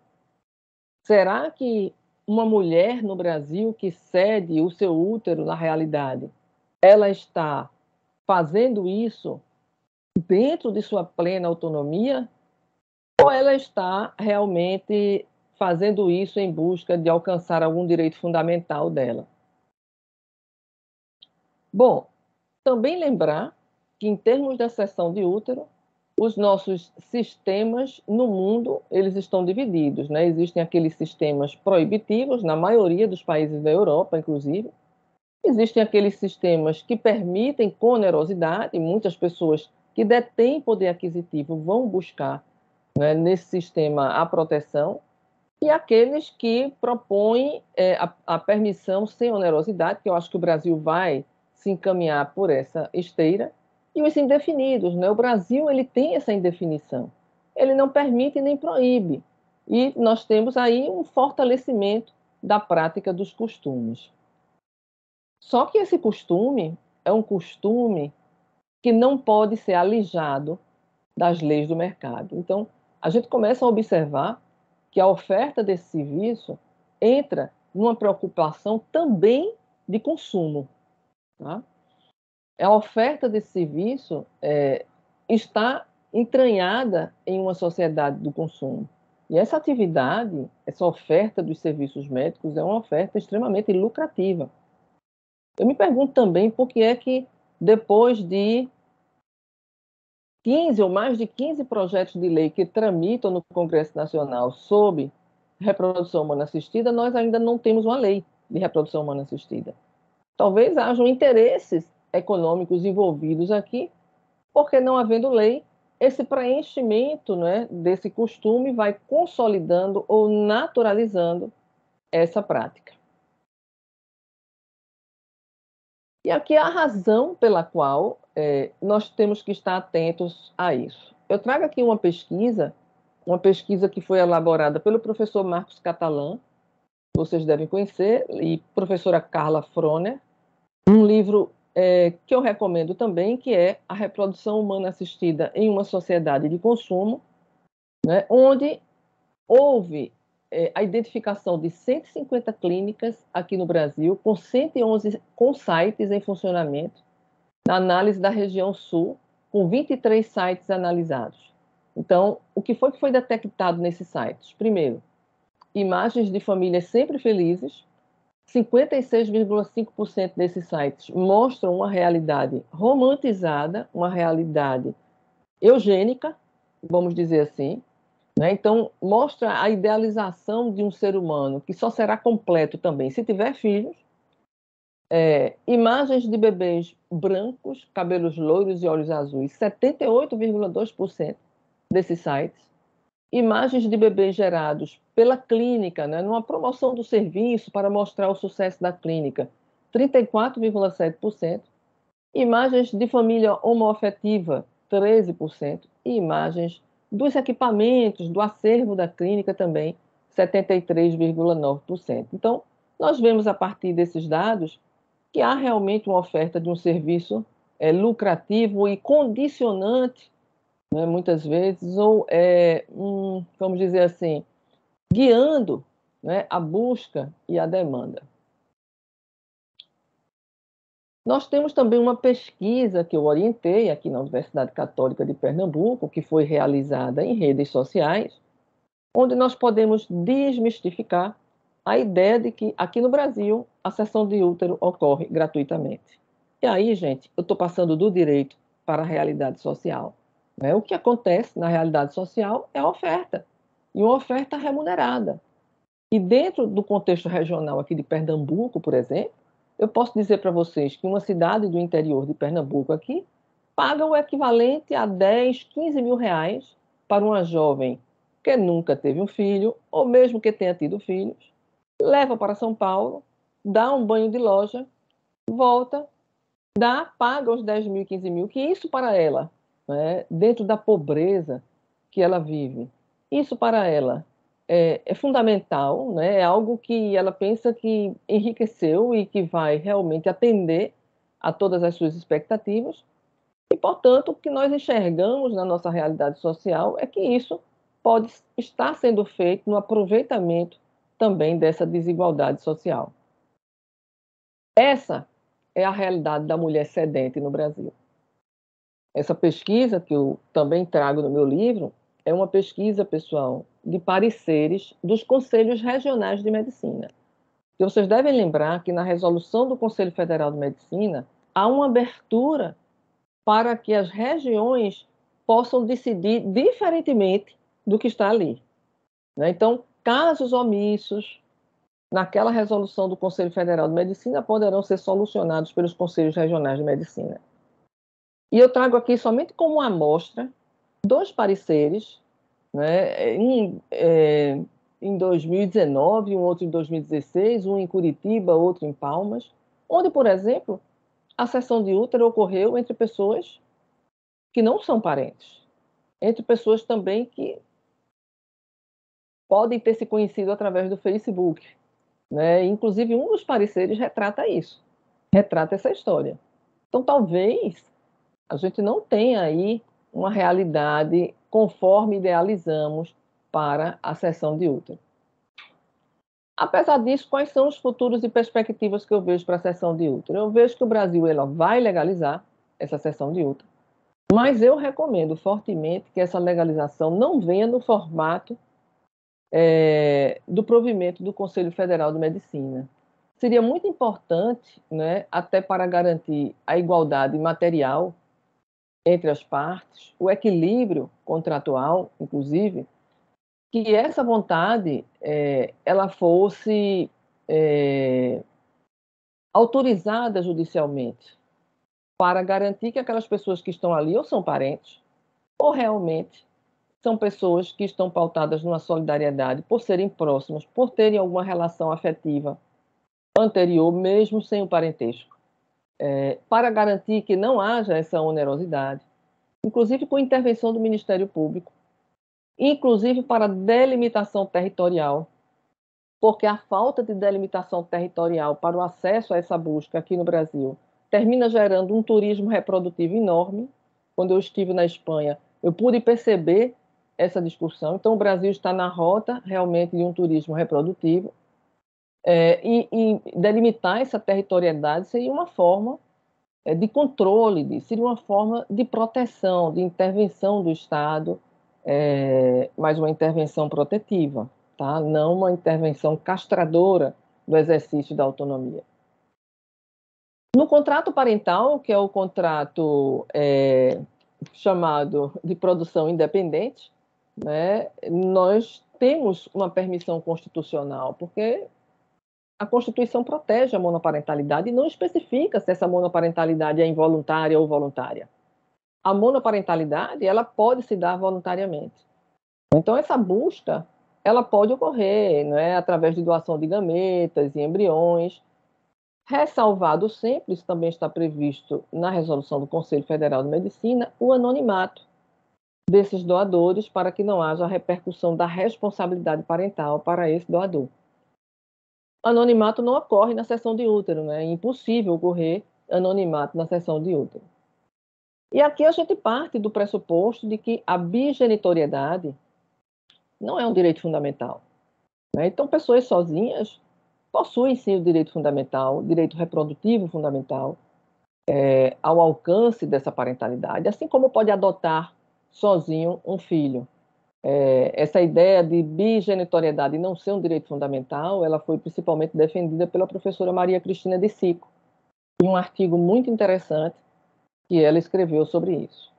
Será que uma mulher no Brasil que cede o seu útero, na realidade, ela está fazendo isso dentro de sua plena autonomia? Ou ela está realmente fazendo isso em busca de alcançar algum direito fundamental dela? Bom, também lembrar que, em termos da cessão de útero, os nossos sistemas no mundo eles estão divididos, né? Existem aqueles sistemas proibitivos, na maioria dos países da Europa, inclusive. Existem aqueles sistemas que permitem com onerosidade, e muitas pessoas que detêm poder aquisitivo vão buscar, né, nesse sistema a proteção, e aqueles que propõem a permissão sem onerosidade, que eu acho que o Brasil vai se encaminhar por essa esteira, e os indefinidos, né? O Brasil ele tem essa indefinição. Ele não permite nem proíbe. E nós temos aí um fortalecimento da prática dos costumes. Só que esse costume é um costume que não pode ser alijado das leis do mercado. Então, a gente começa a observar que a oferta desse serviço entra numa preocupação também de consumo. Tá? A oferta desse serviço está entranhada em uma sociedade do consumo. E essa atividade, essa oferta dos serviços médicos é uma oferta extremamente lucrativa. Eu me pergunto também por que é que, depois de 15 ou mais de 15 projetos de lei que tramitam no Congresso Nacional sobre reprodução humana assistida, nós ainda não temos uma lei de reprodução humana assistida. Talvez hajam interesses econômicos envolvidos aqui, porque não havendo lei, esse preenchimento, né, desse costume vai consolidando ou naturalizando essa prática. E aqui é a razão pela qual nós temos que estar atentos a isso. Eu trago aqui uma pesquisa que foi elaborada pelo professor Marcos Catalã, vocês devem conhecer, e professora Carla Froner, um livro que eu recomendo também, que é A Reprodução Humana Assistida em uma Sociedade de Consumo, né, onde houve a identificação de 150 clínicas aqui no Brasil, com 111 com sites em funcionamento, na análise da região sul, com 23 sites analisados. Então, o que foi detectado nesses sites? Primeiro, imagens de famílias sempre felizes. 56,5% desses sites mostram uma realidade romantizada, uma realidade eugênica, vamos dizer assim, né? Então, mostra a idealização de um ser humano, que só será completo também se tiver filhos. Imagens de bebês brancos, cabelos loiros e olhos azuis, 78,2% desses sites. Imagens de bebês gerados pela clínica, né, numa promoção do serviço para mostrar o sucesso da clínica, 34,7%. Imagens de família homoafetiva, 13%. E imagens dos equipamentos, do acervo da clínica também, 73,9%. Então, nós vemos a partir desses dados que há realmente uma oferta de um serviço lucrativo e condicionante né, muitas vezes, ou vamos dizer assim, guiando, né, a busca e a demanda. Nós temos também uma pesquisa que eu orientei aqui na Universidade Católica de Pernambuco, que foi realizada em redes sociais, onde nós podemos desmistificar a ideia de que aqui no Brasil a cessão de útero ocorre gratuitamente. E aí, gente, eu estou passando do direito para a realidade social, né? O que acontece na realidade social é a oferta, e uma oferta remunerada. E dentro do contexto regional aqui de Pernambuco, por exemplo, eu posso dizer para vocês que uma cidade do interior de Pernambuco aqui paga o equivalente a 10, 15 mil reais para uma jovem que nunca teve um filho, ou mesmo que tenha tido filhos, leva para São Paulo, dá um banho de loja, volta, paga os 10 mil, 15 mil, que isso para ela, né, dentro da pobreza que ela vive, isso para ela é fundamental, né, é algo que ela pensa que enriqueceu e que vai realmente atender a todas as suas expectativas, e, portanto, o que nós enxergamos na nossa realidade social é que isso pode estar sendo feito no aproveitamento também dessa desigualdade social. Essa é a realidade da mulher sedente no Brasil. Essa pesquisa, que eu também trago no meu livro, é uma pesquisa, pessoal, de pareceres dos conselhos regionais de medicina. E vocês devem lembrar que na resolução do Conselho Federal de Medicina há uma abertura para que as regiões possam decidir diferentemente do que está ali, né? Então, casos omissos naquela resolução do Conselho Federal de Medicina poderão ser solucionados pelos conselhos regionais de medicina. E eu trago aqui somente como uma amostra dois pareceres, né? Em 2019, um outro em 2016, um em Curitiba, outro em Palmas, onde, por exemplo, a cessão de útero ocorreu entre pessoas que não são parentes, entre pessoas também que podem ter se conhecido através do Facebook, né? Inclusive, um dos pareceres retrata isso, retrata essa história. Então, talvez a gente não tenha aí uma realidade conforme idealizamos para a cessão de útero. Apesar disso, quais são os futuros e perspectivas que eu vejo para a cessão de útero? Eu vejo que o Brasil vai legalizar essa cessão de útero, mas eu recomendo fortemente que essa legalização não venha no formato do provimento do Conselho Federal de Medicina. Seria muito importante, né, até para garantir a igualdade material entre as partes, o equilíbrio contratual, inclusive, que essa vontade ela fosse autorizada judicialmente para garantir que aquelas pessoas que estão ali ou são parentes ou realmente são pessoas que estão pautadas numa solidariedade por serem próximas, por terem alguma relação afetiva anterior, mesmo sem o parentesco, para garantir que não haja essa onerosidade, inclusive com intervenção do Ministério Público, inclusive para delimitação territorial, porque a falta de delimitação territorial para o acesso a essa busca aqui no Brasil termina gerando um turismo reprodutivo enorme. Quando eu estive na Espanha, eu pude perceber essa discussão. Então, o Brasil está na rota realmente de um turismo reprodutivo, e delimitar essa territorialidade seria uma forma de controle, seria uma forma de proteção, de intervenção do Estado, mas uma intervenção protetiva, tá? Não uma intervenção castradora do exercício da autonomia. No contrato parental, que é o contrato chamado de produção independente, né, nós temos uma permissão constitucional, porque a Constituição protege a monoparentalidade e não especifica se essa monoparentalidade é involuntária ou voluntária. A monoparentalidade, ela pode se dar voluntariamente. Então, essa busca, ela pode ocorrer, não é, através de doação de gametas e embriões, ressalvado sempre, isso também está previsto na resolução do Conselho Federal de Medicina, o anonimato desses doadores para que não haja repercussão da responsabilidade parental para esse doador. Anonimato não ocorre na seção de útero, né? É impossível ocorrer anonimato na seção de útero. E aqui a gente parte do pressuposto de que a bigenitoriedade não é um direito fundamental, né? Então, pessoas sozinhas possuem sim o direito fundamental, o direito reprodutivo fundamental, ao alcance dessa parentalidade, assim como pode adotar sozinho um filho. Essa ideia de bigenitoriedade não ser um direito fundamental, ela foi principalmente defendida pela professora Maria Cristina de Sico, em um artigo muito interessante que ela escreveu sobre isso.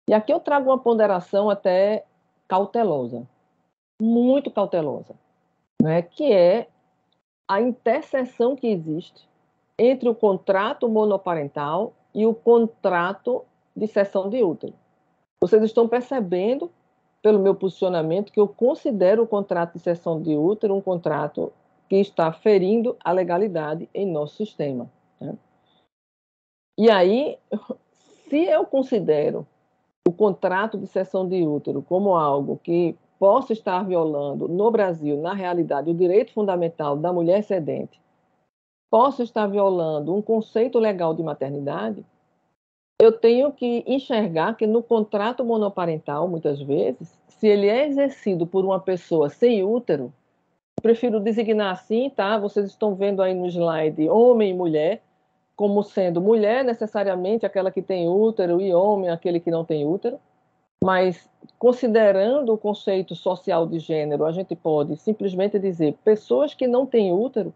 E aqui eu trago uma ponderação até cautelosa, muito cautelosa, né, que é a interseção que existe entre o contrato monoparental e o contrato de cessão de útero. Vocês estão percebendo, pelo meu posicionamento, que eu considero o contrato de cessão de útero um contrato que está ferindo a legalidade em nosso sistema, né? E aí, se eu considero o contrato de cessão de útero como algo que possa estar violando, no Brasil, na realidade, o direito fundamental da mulher cedente, possa estar violando um conceito legal de maternidade, eu tenho que enxergar que no contrato monoparental, muitas vezes, se ele é exercido por uma pessoa sem útero, prefiro designar assim, tá? Vocês estão vendo aí no slide homem e mulher, como sendo mulher necessariamente aquela que tem útero e homem aquele que não tem útero, mas considerando o conceito social de gênero, a gente pode simplesmente dizer pessoas que não têm útero,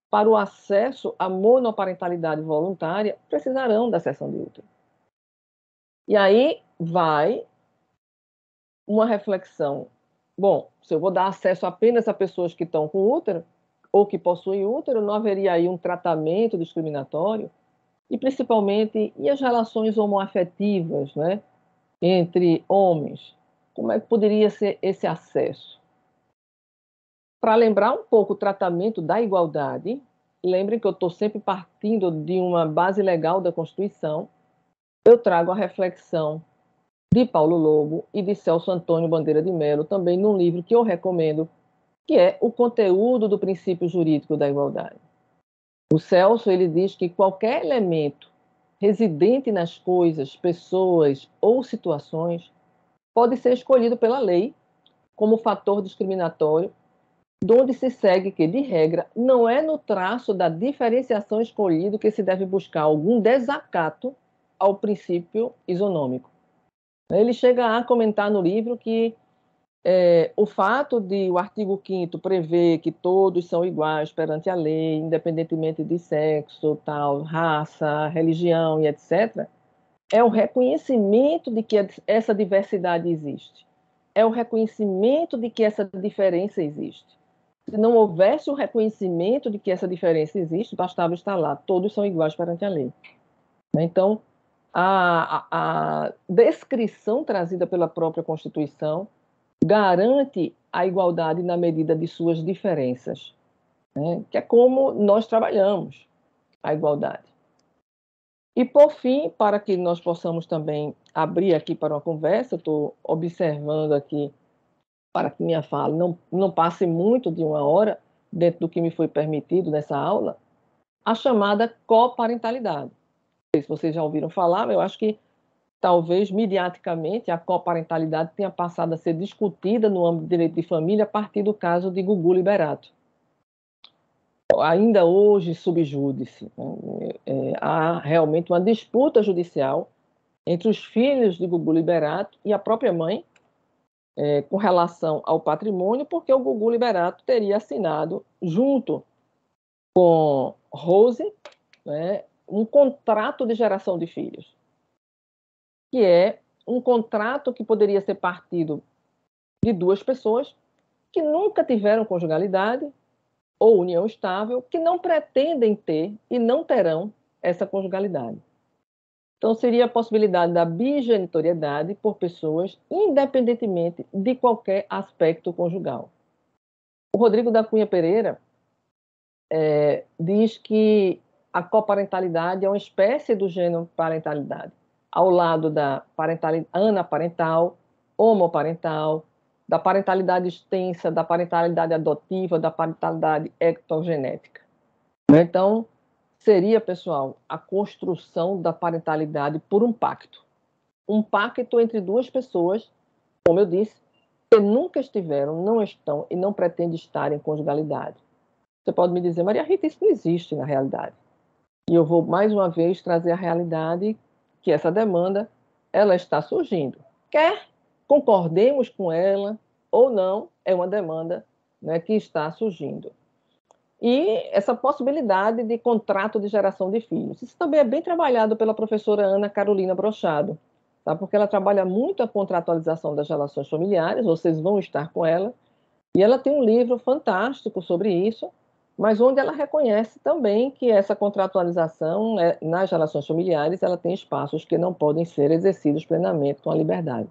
para o acesso à monoparentalidade voluntária, precisarão da cessão de útero. E aí vai uma reflexão. Bom, se eu vou dar acesso apenas a pessoas que estão com útero, ou que possuem útero, não haveria aí um tratamento discriminatório? E principalmente, e as relações homoafetivas, né, entre homens? Como é que poderia ser esse acesso? Para lembrar um pouco o tratamento da igualdade, lembrem que eu estou sempre partindo de uma base legal da Constituição, eu trago a reflexão de Paulo Lobo e de Celso Antônio Bandeira de Mello, também num livro que eu recomendo, que é O Conteúdo do Princípio Jurídico da Igualdade. O Celso, ele diz que qualquer elemento residente nas coisas, pessoas ou situações pode ser escolhido pela lei como fator discriminatório, donde se segue que, de regra, não é no traço da diferenciação escolhido que se deve buscar algum desacato ao princípio isonômico. Ele chega a comentar no livro que o fato de o artigo 5º prever que todos são iguais perante a lei, independentemente de sexo, tal, raça, religião e etc., é o reconhecimento de que essa diversidade existe. É o reconhecimento de que essa diferença existe. Se não houvesse o reconhecimento de que essa diferença existe, bastava estar lá, todos são iguais perante a lei. Então, a descrição trazida pela própria Constituição garante a igualdade na medida de suas diferenças, né? Que é como nós trabalhamos a igualdade. E, por fim, para que nós possamos também abrir aqui para uma conversa, estou observando aqui para que minha fala não passe muito de 1 hora, dentro do que me foi permitido nessa aula, a chamada coparentalidade. Não sei se vocês já ouviram falar, mas eu acho que talvez mediaticamente a coparentalidade tenha passado a ser discutida no âmbito do direito de família a partir do caso de Gugu Liberato. Ainda hoje subjúdice, né? Há realmente uma disputa judicial entre os filhos de Gugu Liberato e a própria mãe, com relação ao patrimônio, porque o Gugu Liberato teria assinado, junto com Rose, né, um contrato de geração de filhos, que é um contrato que poderia ser partido de 2 pessoas que nunca tiveram conjugalidade ou união estável, que não pretendem ter e não terão essa conjugalidade. Então, seria a possibilidade da bigenitoriedade por pessoas, independentemente de qualquer aspecto conjugal. O Rodrigo da Cunha Pereira diz que a coparentalidade é uma espécie do gênero parentalidade, ao lado da parentalidade anaparental, homoparental, da parentalidade extensa, da parentalidade adotiva, da parentalidade ectogenética. Então, seria, pessoal, a construção da parentalidade por um pacto. Um pacto entre duas pessoas, como eu disse, que nunca estiveram, não estão e não pretendem estar em conjugalidade. Você pode me dizer, Maria Rita, isso não existe na realidade. E eu vou, mais uma vez, trazer a realidade que essa demanda ela está surgindo. Quer concordemos com ela ou não, é uma demanda, né, que está surgindo. E essa possibilidade de contrato de geração de filhos. Isso também é bem trabalhado pela professora Ana Carolina Brochado, tá? Porque ela trabalha muito a contratualização das relações familiares, vocês vão estar com ela, e ela tem um livro fantástico sobre isso, mas onde ela reconhece também que essa contratualização, nas relações familiares, ela tem espaços que não podem ser exercidos plenamente com a liberdade.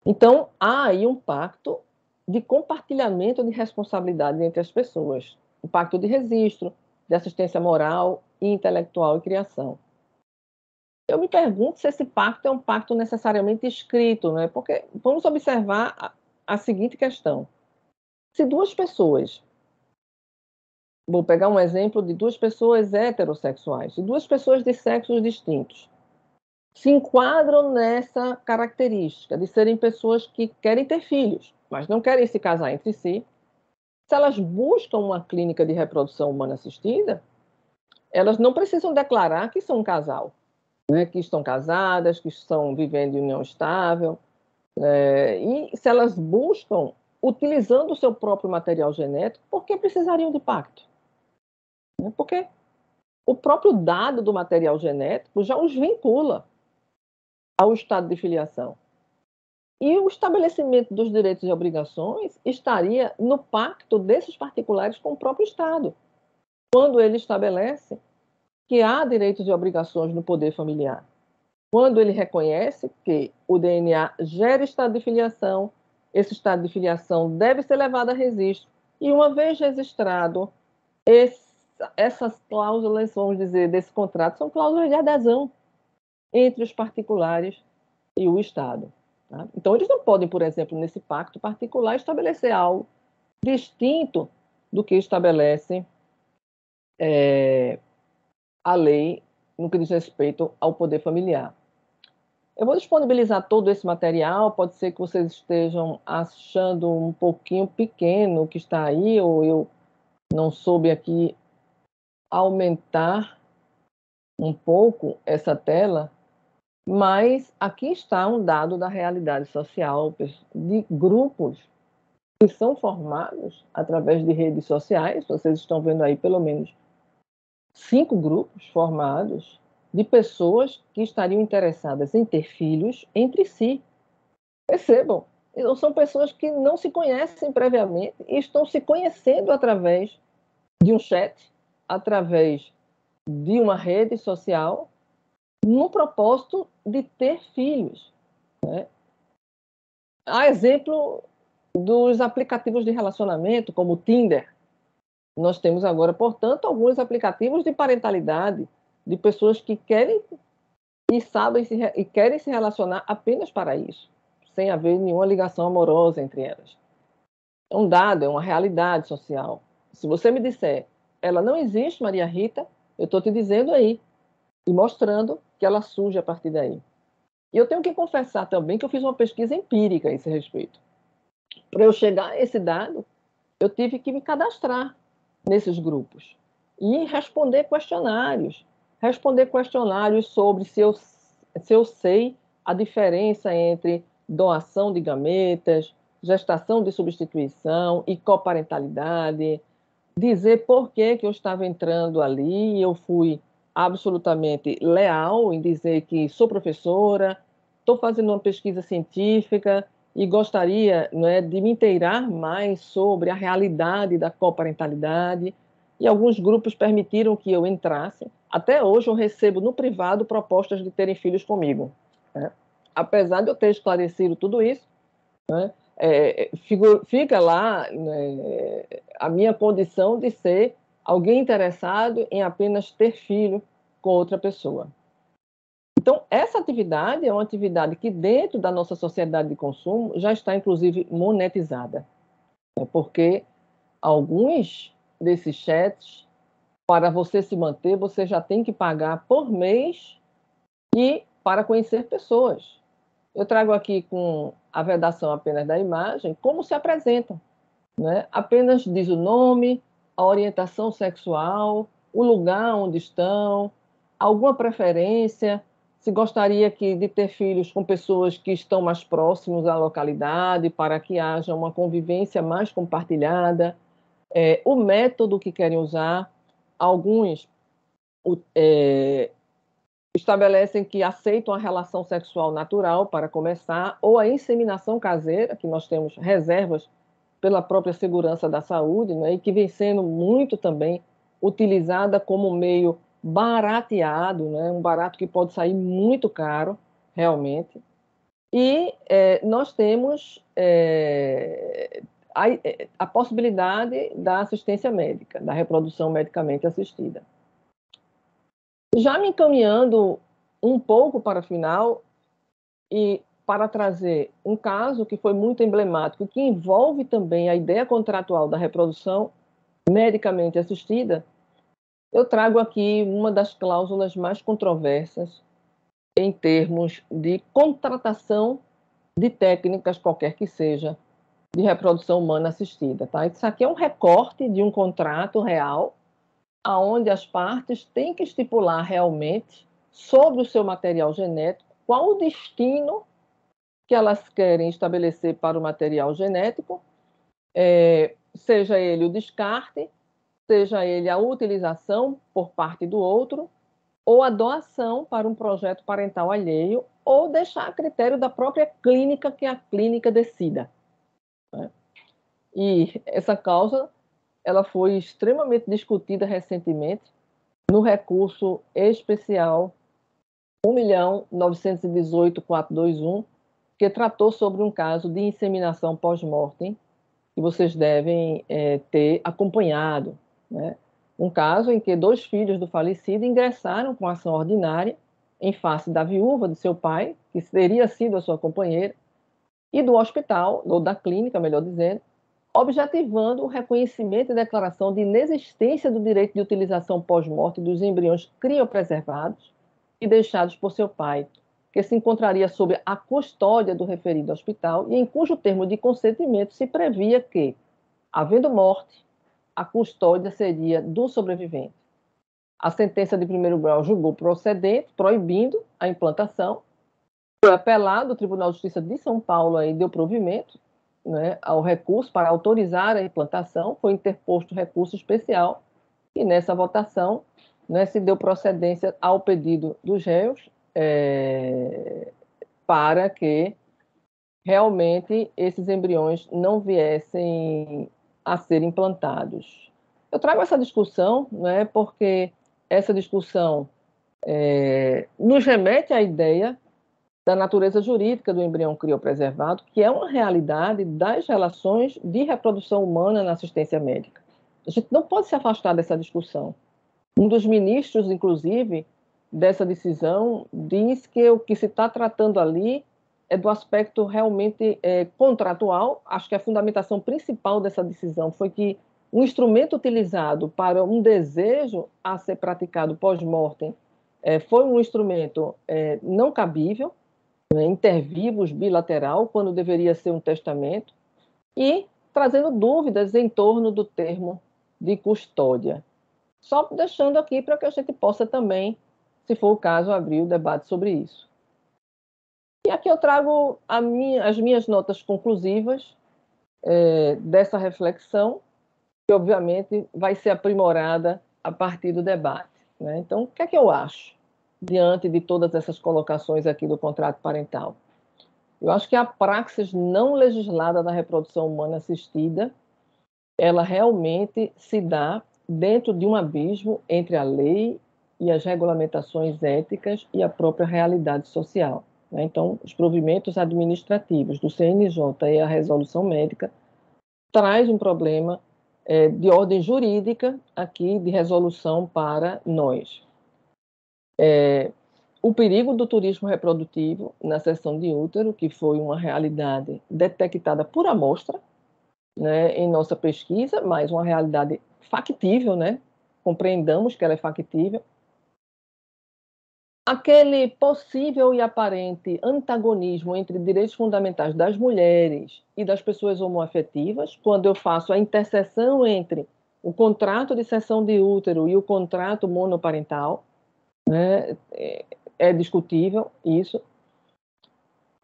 Então, há aí um pacto de compartilhamento de responsabilidade entre as pessoas, um pacto de registro, de assistência moral, intelectual e criação. Eu me pergunto se esse pacto é um pacto necessariamente escrito, né? Porque vamos observar a seguinte questão. Se duas pessoas, vou pegar um exemplo de duas pessoas heterossexuais, de duas pessoas de sexos distintos, se enquadram nessa característica de serem pessoas que querem ter filhos, mas não querem se casar entre si, se elas buscam uma clínica de reprodução humana assistida, elas não precisam declarar que são um casal, né? Que estão casadas, que estão vivendo em união estável, e se elas buscam utilizando o seu próprio material genético, por que precisariam de pacto? Porque o próprio dado do material genético já os vincula ao estado de filiação. E o estabelecimento dos direitos e obrigações estaria no pacto desses particulares com o próprio Estado, quando ele estabelece que há direitos e obrigações no poder familiar, quando ele reconhece que o DNA gera estado de filiação, esse estado de filiação deve ser levado a registro, e uma vez registrado, essas cláusulas, vamos dizer, desse contrato, são cláusulas de adesão entre os particulares e o Estado. Tá? Então, eles não podem, por exemplo, nesse pacto particular, estabelecer algo distinto do que estabelece a lei no que diz respeito ao poder familiar. Eu vou disponibilizar todo esse material, pode ser que vocês estejam achando um pouquinho pequeno o que está aí, ou eu não soube aqui aumentar um pouco essa tela, mas aqui está um dado da realidade social de grupos que são formados através de redes sociais. Vocês estão vendo aí pelo menos 5 grupos formados de pessoas que estariam interessadas em ter filhos entre si. Percebam, são pessoas que não se conhecem previamente e estão se conhecendo através de um chat, através de uma rede social, no propósito de ter filhos. Né? Há exemplo dos aplicativos de relacionamento, como o Tinder. Nós temos agora, portanto, alguns aplicativos de parentalidade, de pessoas que querem e sabem e querem se relacionar apenas para isso, sem haver nenhuma ligação amorosa entre elas. É um dado, é uma realidade social. Se você me disser, ela não existe, Maria Rita, eu estou te dizendo aí, e mostrando que ela surge a partir daí. E eu tenho que confessar também que eu fiz uma pesquisa empírica a esse respeito. Para eu chegar a esse dado, eu tive que me cadastrar nesses grupos e responder questionários sobre se eu sei a diferença entre doação de gametas, gestação de substituição e coparentalidade, dizer por que eu estava entrando ali, e eu fui absolutamente leal em dizer que sou professora, estou fazendo uma pesquisa científica e gostaria, né, de me inteirar mais sobre a realidade da coparentalidade, e alguns grupos permitiram que eu entrasse. Até hoje eu recebo no privado propostas de terem filhos comigo. Né? Apesar de eu ter esclarecido tudo isso, né, fica lá, né, a minha condição de ser alguém interessado em apenas ter filho com outra pessoa. Então, essa atividade é uma atividade que, dentro da nossa sociedade de consumo, já está, inclusive, monetizada. Né, porque alguns desses chats para você se manter, você já tem que pagar por mês e para conhecer pessoas. Eu trago aqui com a vedação apenas da imagem, como se apresentam, né? Apenas diz o nome, a orientação sexual, o lugar onde estão, alguma preferência, se gostaria de ter filhos com pessoas que estão mais próximos à localidade, para que haja uma convivência mais compartilhada, o método que querem usar. Alguns estabelecem que aceitam a relação sexual natural para começar, ou a inseminação caseira, que nós temos reservas pela própria segurança da saúde, né, e que vem sendo muito também utilizada como meio barateado, né, um barato que pode sair muito caro, realmente. E nós temos a possibilidade da assistência médica, da reprodução medicamente assistida. Já me encaminhando um pouco para o final, e para trazer um caso que foi muito emblemático, que envolve também a ideia contratual da reprodução medicamente assistida, eu trago aqui uma das cláusulas mais controversas em termos de contratação de técnicas, qualquer que seja, de reprodução humana assistida. Tá? Isso aqui é um recorte de um contrato real, onde as partes têm que estipular realmente sobre o seu material genético qual o destino que elas querem estabelecer para o material genético, seja ele o descarte, seja ele a utilização por parte do outro, ou a doação para um projeto parental alheio, ou deixar a critério da própria clínica, que a clínica decida. Né? E essa causa ela foi extremamente discutida recentemente no recurso especial 1.918.421, que tratou sobre um caso de inseminação pós-mortem, que vocês devem ter acompanhado. Né? Um caso em que 2 filhos do falecido ingressaram com ação ordinária em face da viúva de seu pai, que teria sido a sua companheira, e do hospital, ou da clínica, melhor dizendo, objetivando o reconhecimento e declaração de inexistência do direito de utilização pós-morte dos embriões criopreservados e deixados por seu pai, que se encontraria sob a custódia do referido hospital e em cujo termo de consentimento se previa que, havendo morte, a custódia seria do sobrevivente. A sentença de primeiro grau julgou procedente, proibindo a implantação. Foi apelado, o Tribunal de Justiça de São Paulo aí deu provimento, né, ao recurso para autorizar a implantação, foi interposto recurso especial, e nessa votação, né, se deu procedência ao pedido dos réus para que realmente esses embriões não viessem a ser implantados. Eu trago essa discussão, né, porque essa discussão nos remete à ideia da natureza jurídica do embrião criopreservado, que é uma realidade das relações de reprodução humana na assistência médica. A gente não pode se afastar dessa discussão. Um dos ministros, inclusive, dessa decisão, diz que o que se está tratando ali é do aspecto realmente contratual. Acho que a fundamentação principal dessa decisão foi que um instrumento utilizado para um desejo a ser praticado pós-mortem foi um instrumento não cabível, inter vivos, bilateral, quando deveria ser um testamento, e trazendo dúvidas em torno do termo de custódia. Só deixando aqui para que a gente possa também, se for o caso, abrir o debate sobre isso. E aqui eu trago as minhas notas conclusivas dessa reflexão, que obviamente vai ser aprimorada a partir do debate. Né? Então, o que é que eu acho diante de todas essas colocações aqui do contrato parental? Eu acho que a praxis não legislada da reprodução humana assistida, ela realmente se dá dentro de um abismo entre a lei e as regulamentações éticas e a própria realidade social. Né? Então, os provimentos administrativos do CNJ e a resolução médica traz um problema de ordem jurídica aqui de resolução para nós. O perigo do turismo reprodutivo na seção de útero, que foi uma realidade detectada por amostra, né, em nossa pesquisa, mas uma realidade factível, né, compreendamos que ela é factível. Aquele possível e aparente antagonismo entre direitos fundamentais das mulheres e das pessoas homoafetivas, quando eu faço a interseção entre o contrato de cessão de útero e o contrato monoparental, né, é discutível isso.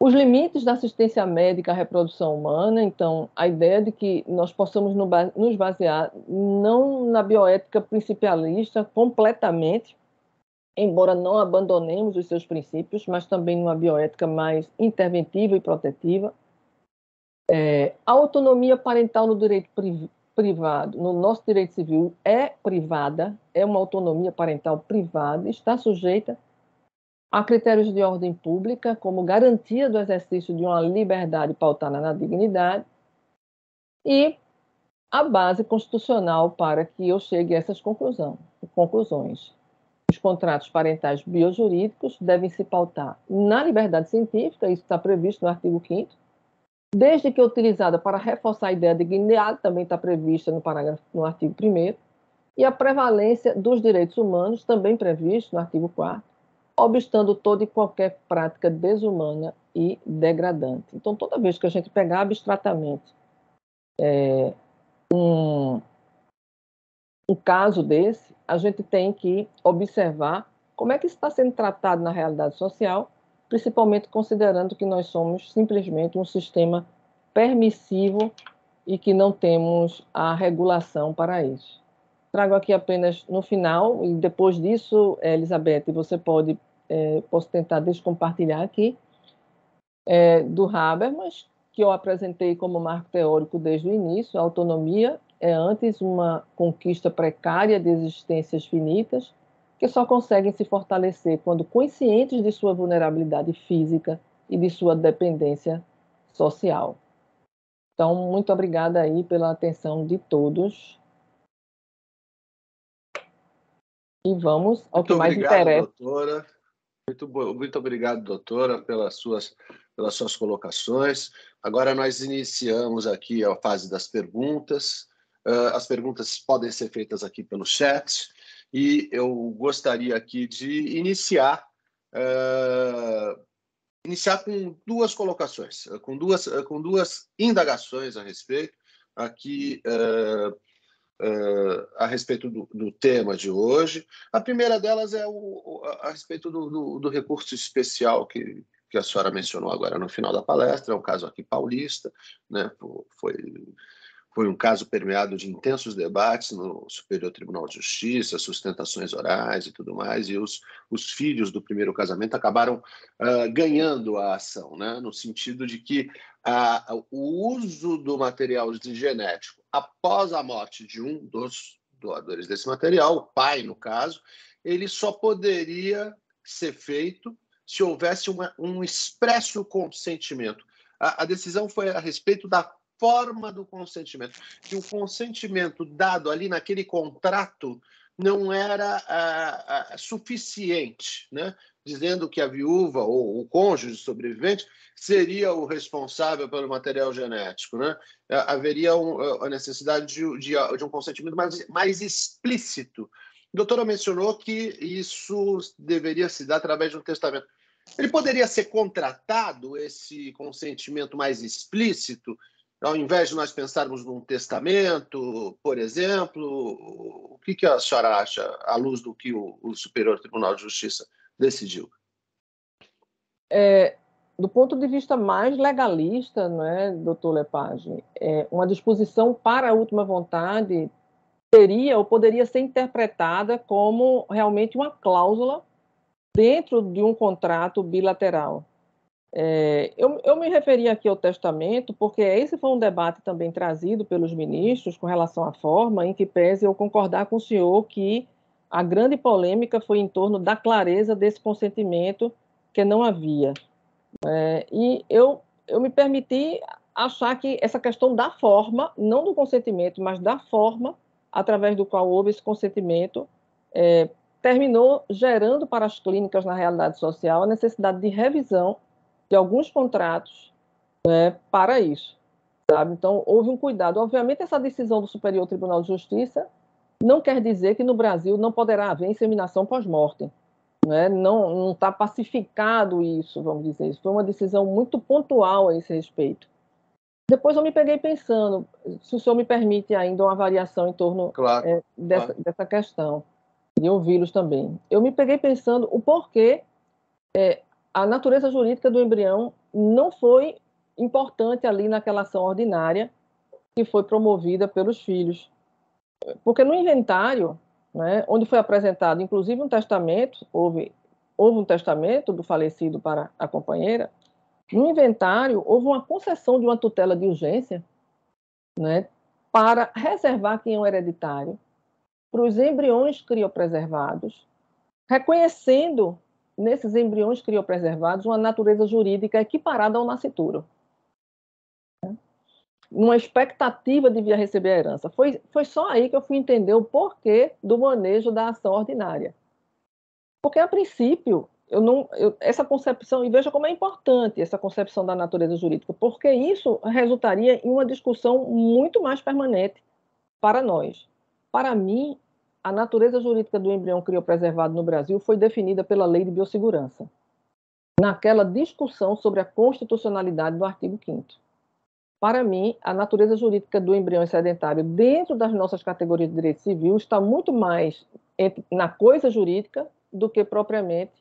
Os limites da assistência médica à reprodução humana, então, a ideia de que nós possamos nos basear não na bioética principialista completamente, embora não abandonemos os seus princípios, mas também numa bioética mais interventiva e protetiva. A autonomia parental no direito privado, no nosso direito civil, é privada, é uma autonomia parental privada, está sujeita a critérios de ordem pública, como garantia do exercício de uma liberdade pautada na dignidade, e a base constitucional para que eu chegue a essas conclusões. Os contratos parentais biojurídicos devem se pautar na liberdade científica, isso está previsto no artigo 5º, desde que utilizada para reforçar a ideia de dignidade, também está prevista no artigo 1º, e a prevalência dos direitos humanos, também previsto no artigo 4º, obstando toda e qualquer prática desumana e degradante. Então, toda vez que a gente pegar abstratamente um caso desse, a gente tem que observar como é que isso está sendo tratado na realidade social, principalmente considerando que nós somos simplesmente um sistema permissivo e que não temos a regulação para isso. Trago aqui apenas no final, e depois disso, Elizabeth, você posso tentar descompartilhar aqui, do Habermas, que eu apresentei como marco teórico desde o início. A autonomia é antes uma conquista precária de existências finitas, que só conseguem se fortalecer quando conscientes de sua vulnerabilidade física e de sua dependência social. Então, muito obrigada aí pela atenção de todos. E vamos ao que mais interessa. Doutora. Muito obrigado, doutora, pelas suas colocações. Agora nós iniciamos aqui a fase das perguntas. As perguntas podem ser feitas aqui pelo chat e eu gostaria aqui de iniciar com duas colocações, com duas indagações a respeito aqui a respeito do tema de hoje. A primeira delas é a respeito do recurso especial que a senhora mencionou agora no final da palestra. É um caso aqui paulista, né? Foi um caso permeado de intensos debates no Superior Tribunal de Justiça, sustentações orais e tudo mais, e os filhos do primeiro casamento acabaram ganhando a ação, né? No sentido de que o uso do material genético após a morte de um dos doadores desse material, o pai, no caso, ele só poderia ser feito se houvesse um expresso consentimento. A decisão foi a respeito da forma do consentimento, que o consentimento dado ali naquele contrato não era suficiente, né? Dizendo que a viúva ou o cônjuge sobrevivente seria o responsável pelo material genético, né? Haveria a necessidade de um consentimento mais explícito. A doutora mencionou que isso deveria se dar através de um testamento. Ele poderia ser contratado, esse consentimento mais explícito, ao invés de nós pensarmos num testamento, por exemplo? O que a senhora acha, à luz do que o Superior Tribunal de Justiça decidiu? Do ponto de vista mais legalista, né, doutor Lepage, uma disposição para a última vontade seria ou poderia ser interpretada como realmente uma cláusula dentro de um contrato bilateral. Eu me referi aqui ao testamento porque esse foi um debate também trazido pelos ministros com relação à forma, em que pese eu concordar com o senhor que a grande polêmica foi em torno da clareza desse consentimento que não havia. E eu me permiti achar que essa questão da forma, não do consentimento, mas da forma através do qual houve esse consentimento, terminou gerando para as clínicas na realidade social a necessidade de revisão de alguns contratos para isso, sabe? Então, houve um cuidado. Obviamente, essa decisão do Superior Tribunal de Justiça não quer dizer que no Brasil não poderá haver inseminação pós-morte. Né? Não está pacificado isso, vamos dizer. Isso foi uma decisão muito pontual a esse respeito. Depois eu me peguei pensando, se o senhor me permite ainda uma variação em torno Claro, claro. dessa questão, e ouvi-los também. Eu me peguei pensando o porquê a natureza jurídica do embrião não foi importante ali naquela ação ordinária que foi promovida pelos filhos. Porque no inventário, né, onde foi apresentado, inclusive, um testamento, houve um testamento do falecido para a companheira, no inventário houve uma concessão de uma tutela de urgência, né, para reservar quem é o hereditário para os embriões criopreservados, reconhecendo nesses embriões criopreservados uma natureza jurídica equiparada ao nascituro, numa expectativa de vir a receber a herança. Foi só aí que eu fui entender o porquê do manejo da ação ordinária. Porque, a princípio, essa concepção, e veja como é importante essa concepção da natureza jurídica, porque isso resultaria em uma discussão muito mais permanente para nós. Para mim, a natureza jurídica do embrião criopreservado no Brasil foi definida pela Lei de Biossegurança, naquela discussão sobre a constitucionalidade do artigo 5º. Para mim, a natureza jurídica do embrião sedentário dentro das nossas categorias de direito civil está muito mais na coisa jurídica do que propriamente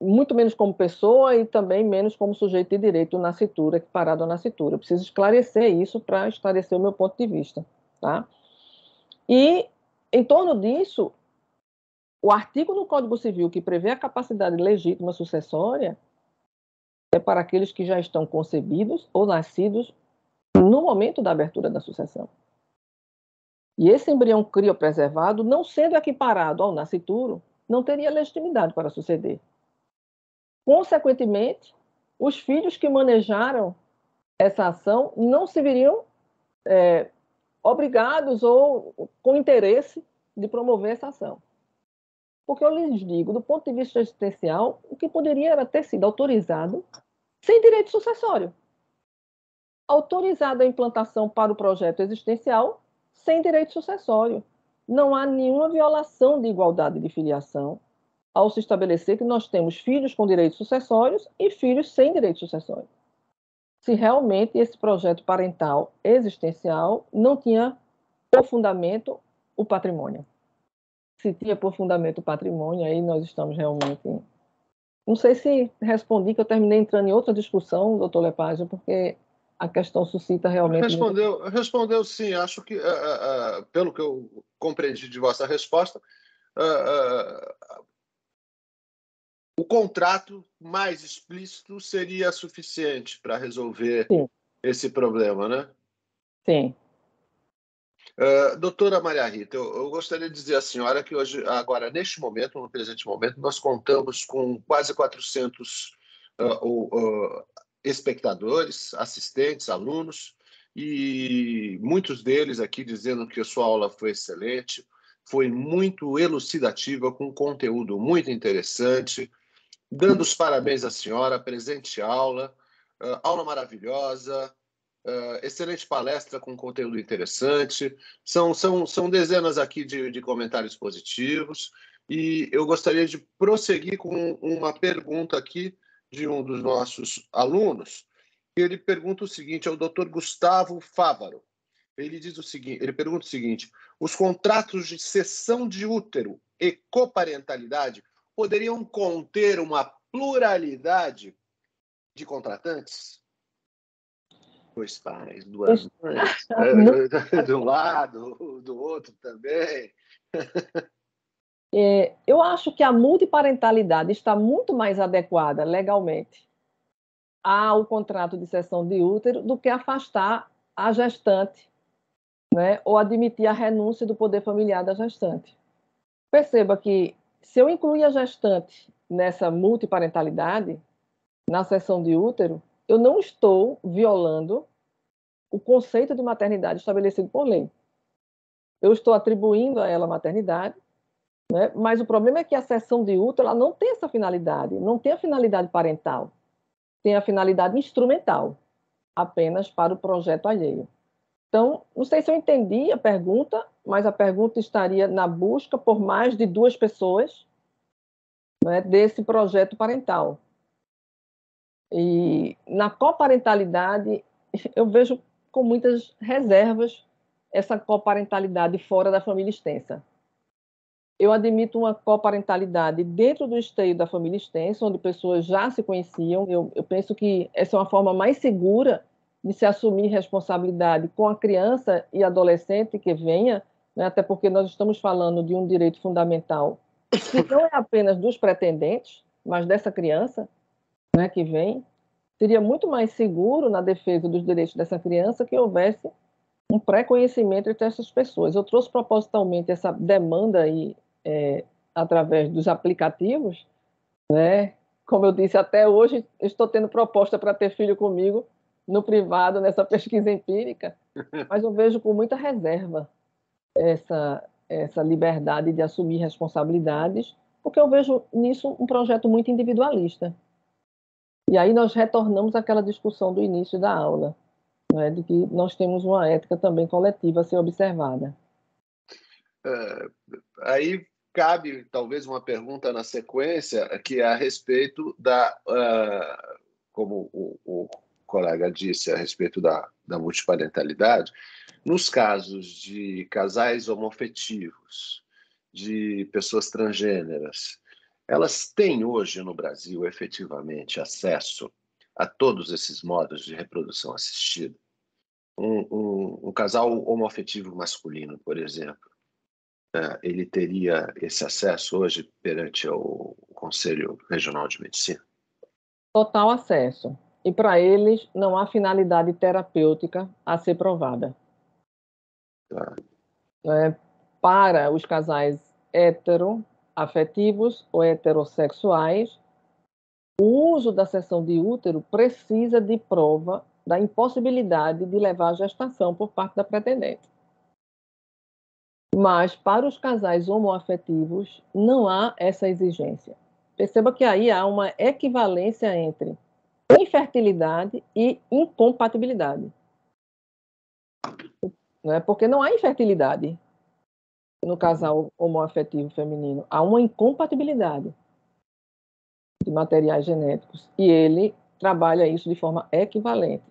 muito menos como pessoa e também menos como sujeito de direito nascitura, equiparado à nascitura. Eu preciso esclarecer isso para esclarecer o meu ponto de vista. Tá? E, em torno disso, o artigo no Código Civil que prevê a capacidade legítima sucessória é para aqueles que já estão concebidos ou nascidos no momento da abertura da sucessão. E esse embrião criopreservado, não sendo equiparado ao nascituro, não teria legitimidade para suceder. Consequentemente, os filhos que manejaram essa ação não se viriam obrigados ou com interesse de promover essa ação. Porque eu lhes digo, do ponto de vista existencial, o que poderia era ter sido autorizado sem direito sucessório. Autorizada a implantação para o projeto existencial sem direito sucessório. Não há nenhuma violação de igualdade de filiação ao se estabelecer que nós temos filhos com direitos sucessórios e filhos sem direito sucessório. Se realmente esse projeto parental existencial não tinha por fundamento o patrimônio. Se tinha por fundamento o patrimônio, aí nós estamos realmente... Não sei se respondi, que eu terminei entrando em outra discussão, doutor Lepagio, porque a questão suscita realmente... Respondeu sim. Acho que, pelo que eu compreendi de vossa resposta, o contrato mais explícito seria suficiente para resolver sim. Esse problema, né? Sim. Doutora Maria Rita, eu gostaria de dizer à senhora que hoje, agora, neste momento, no presente momento, nós contamos com quase 400 espectadores, assistentes, alunos, e muitos deles aqui dizendo que a sua aula foi excelente, foi muito elucidativa, com conteúdo muito interessante, dando os parabéns à senhora, presente aula, aula maravilhosa, excelente palestra com conteúdo interessante. São dezenas aqui de comentários positivos. E eu gostaria de prosseguir com uma pergunta aqui de um dos nossos alunos. Ele pergunta o seguinte ao Dr. Gustavo Fávaro. Ele pergunta o seguinte: os contratos de cessão de útero e coparentalidade poderiam conter uma pluralidade de contratantes? Dois pais, duas mães, de um lado, do outro também. Eu acho que a multiparentalidade está muito mais adequada legalmente ao contrato de cessão de útero do que afastar a gestante, né, ou admitir a renúncia do poder familiar da gestante. Perceba que, se eu incluir a gestante nessa multiparentalidade, na cessão de útero, eu não estou violando o conceito de maternidade estabelecido por lei. Eu estou atribuindo a ela maternidade, né? Mas o problema é que a cessão de útero ela não tem essa finalidade, não tem a finalidade parental, tem a finalidade instrumental, apenas para o projeto alheio. Então, não sei se eu entendi a pergunta, mas a pergunta estaria na busca por mais de 2 pessoas, né, desse projeto parental. E na coparentalidade, eu vejo com muitas reservas essa coparentalidade fora da família extensa. Eu admito uma coparentalidade dentro do esteio da família extensa, onde pessoas já se conheciam. Eu penso que essa é uma forma mais segura de se assumir responsabilidade com a criança e adolescente que venha, né? Até porque nós estamos falando de um direito fundamental que não é apenas dos pretendentes, mas dessa criança, né, que vem. Seria muito mais seguro na defesa dos direitos dessa criança que houvesse um pré-conhecimento entre essas pessoas. Eu trouxe propositalmente essa demanda aí, através dos aplicativos, né? Como eu disse, até hoje estou tendo proposta para ter filho comigo no privado, nessa pesquisa empírica, mas eu vejo com muita reserva essa liberdade de assumir responsabilidades, porque eu vejo nisso um projeto muito individualista. E aí nós retornamos àquela discussão do início da aula, né, de que nós temos uma ética também coletiva a ser observada. Aí cabe talvez uma pergunta na sequência, que é a respeito da, como o colega disse, a respeito da multiparentalidade. Nos casos de casais homoafetivos, de pessoas transgêneras, elas têm hoje no Brasil efetivamente acesso a todos esses modos de reprodução assistida? Um casal homoafetivo masculino, por exemplo, ele teria esse acesso hoje perante o Conselho Regional de Medicina? Total acesso. E para eles não há finalidade terapêutica a ser provada. Tá. Para os casais heteroafetivos ou heterossexuais, o uso da seção de útero precisa de prova da impossibilidade de levar à gestação por parte da pretendente. Mas para os casais homoafetivos não há essa exigência. Perceba que aí há uma equivalência entre infertilidade e incompatibilidade. Né? Porque não há infertilidade no casal homoafetivo feminino. Há uma incompatibilidade de materiais genéticos. E ele trabalha isso de forma equivalente.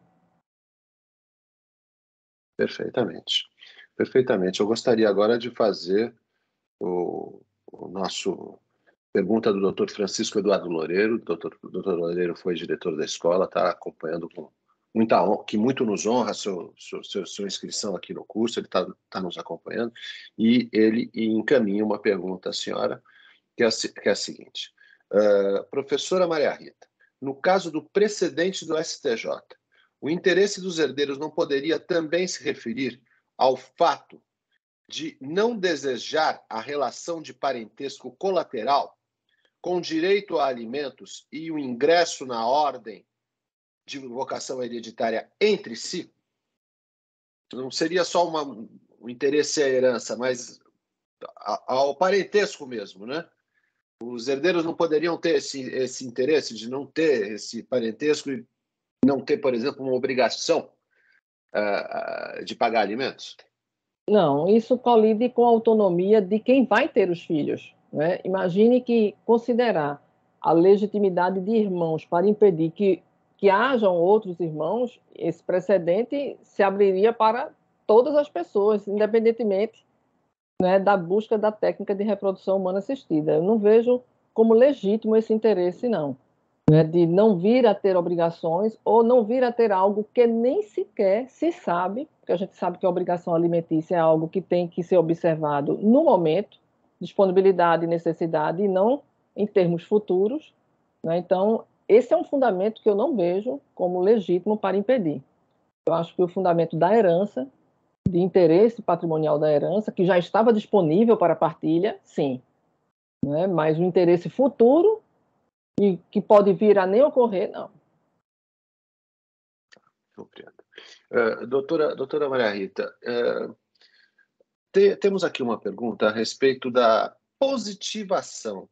Perfeitamente. Perfeitamente. Eu gostaria agora de fazer o nosso pergunta do Dr. Francisco Eduardo Loureiro. O Dr. Loureiro foi diretor da escola, está acompanhando com muita honra, que muito nos honra a sua inscrição aqui no curso, ele está nos acompanhando, e ele encaminha uma pergunta à senhora, que é a seguinte. Professora Maria Rita, no caso do precedente do STJ, o interesse dos herdeiros não poderia também se referir ao fato de não desejar a relação de parentesco colateral com direito a alimentos e o ingresso na ordem de vocação hereditária entre si? Não seria só um interesse à herança, mas ao parentesco mesmo, né? Os herdeiros não poderiam ter esse interesse de não ter esse parentesco e não ter, por exemplo, uma obrigação de pagar alimentos? Não, isso colide com a autonomia de quem vai ter os filhos. Né? Imagine que considerar a legitimidade de irmãos para impedir que hajam outros irmãos, esse precedente se abriria para todas as pessoas, independentemente, né, da busca da técnica de reprodução humana assistida. Eu não vejo como legítimo esse interesse, não. Né, de não vir a ter obrigações ou não vir a ter algo que nem sequer se sabe, porque a gente sabe que a obrigação alimentícia é algo que tem que ser observado no momento, disponibilidade e necessidade, e não em termos futuros. Né? Então, esse é um fundamento que eu não vejo como legítimo para impedir. Eu acho que o fundamento da herança, de interesse patrimonial da herança, que já estava disponível para partilha, sim. Né? Mas o interesse futuro e que pode vir a nem ocorrer, não. Compreendo. Doutora Maria Rita, temos aqui uma pergunta a respeito da positivação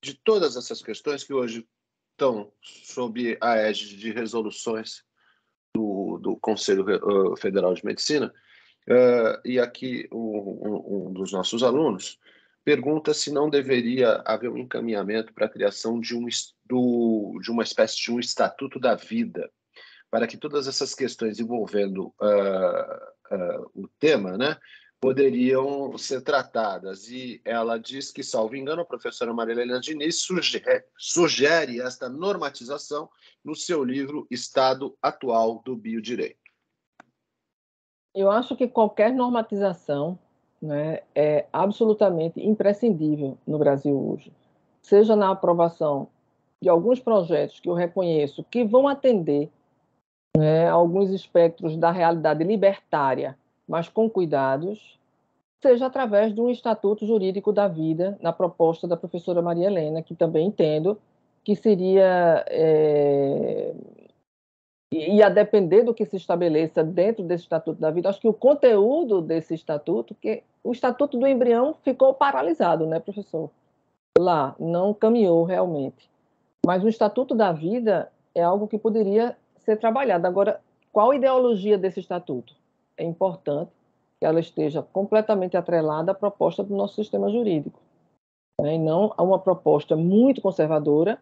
de todas essas questões que hoje estão sob a égide de resoluções do Conselho Federal de Medicina, E aqui um dos nossos alunos pergunta se não deveria haver um encaminhamento para a criação de uma espécie de um estatuto da vida, para que todas essas questões envolvendo o tema, né, poderiam ser tratadas. E ela diz que, salvo engano, a professora Maria Helena Diniz sugere esta normatização no seu livro Estado Atual do Biodireito. Eu acho que qualquer normatização, né, é absolutamente imprescindível no Brasil hoje, seja na aprovação de alguns projetos que eu reconheço que vão atender, né, alguns espectros da realidade libertária, mas com cuidados, seja através de um estatuto jurídico da vida, na proposta da professora Maria Helena, que também entendo que seria e a depender do que se estabeleça dentro desse Estatuto da Vida, acho que o conteúdo desse estatuto, que o Estatuto do Embrião ficou paralisado, né, professor? Lá, não caminhou realmente. Mas o Estatuto da Vida é algo que poderia ser trabalhado. Agora, qual a ideologia desse estatuto? É importante que ela esteja completamente atrelada à proposta do nosso sistema jurídico, né, e não a uma proposta muito conservadora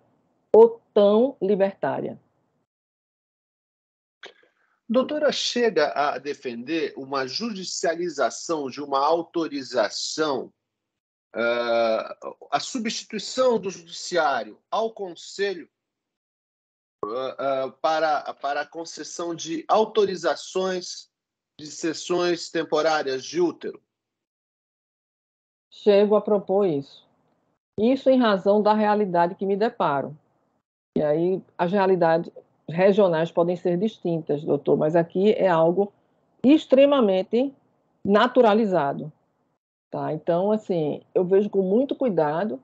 ou tão libertária. Doutora, chega a defender uma judicialização de uma autorização, a substituição do judiciário ao conselho para a concessão de autorizações de sessões temporárias de útero? Chego a propor isso. Isso em razão da realidade que me deparo. E aí as realidades regionais podem ser distintas, doutor, mas aqui é algo extremamente naturalizado, tá? Então, assim, eu vejo com muito cuidado,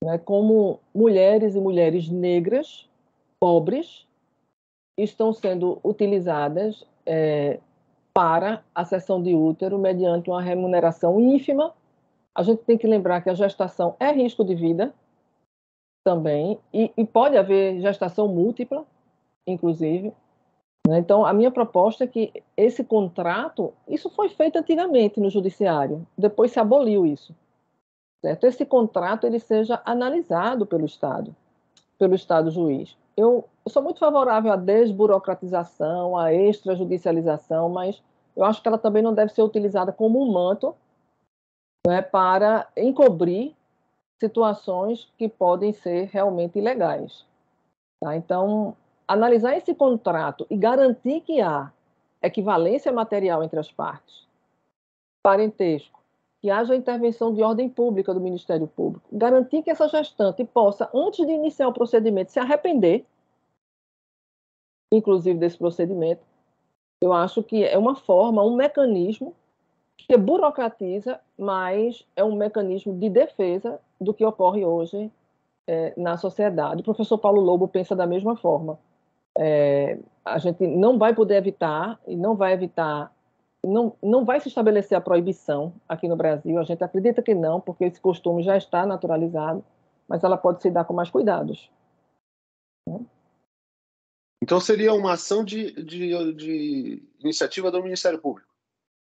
né, como mulheres e mulheres negras, pobres, estão sendo utilizadas para a cessão de útero mediante uma remuneração ínfima. A gente tem que lembrar que a gestação é risco de vida também, e pode haver gestação múltipla, inclusive. Né? Então, a minha proposta é que esse contrato, isso foi feito antigamente no judiciário, depois se aboliu isso. Certo? Esse contrato ele seja analisado pelo Estado juiz. Eu sou muito favorável à desburocratização, à extrajudicialização, mas eu acho que ela também não deve ser utilizada como um manto, né, para encobrir situações que podem ser realmente ilegais. Tá? Então, analisar esse contrato e garantir que há equivalência material entre as partes, parentesco, que haja intervenção de ordem pública do Ministério Público, garantir que essa gestante possa, antes de iniciar o procedimento, se arrepender, inclusive desse procedimento, eu acho que é uma forma, um mecanismo que burocratiza, mas é um mecanismo de defesa do que ocorre hoje na sociedade. O professor Paulo Lobo pensa da mesma forma. A gente não vai poder evitar e não vai evitar, não vai se estabelecer a proibição aqui no Brasil. A gente acredita que não, porque esse costume já está naturalizado, mas ela pode se dar com mais cuidados. Então, seria uma ação de iniciativa do Ministério Público?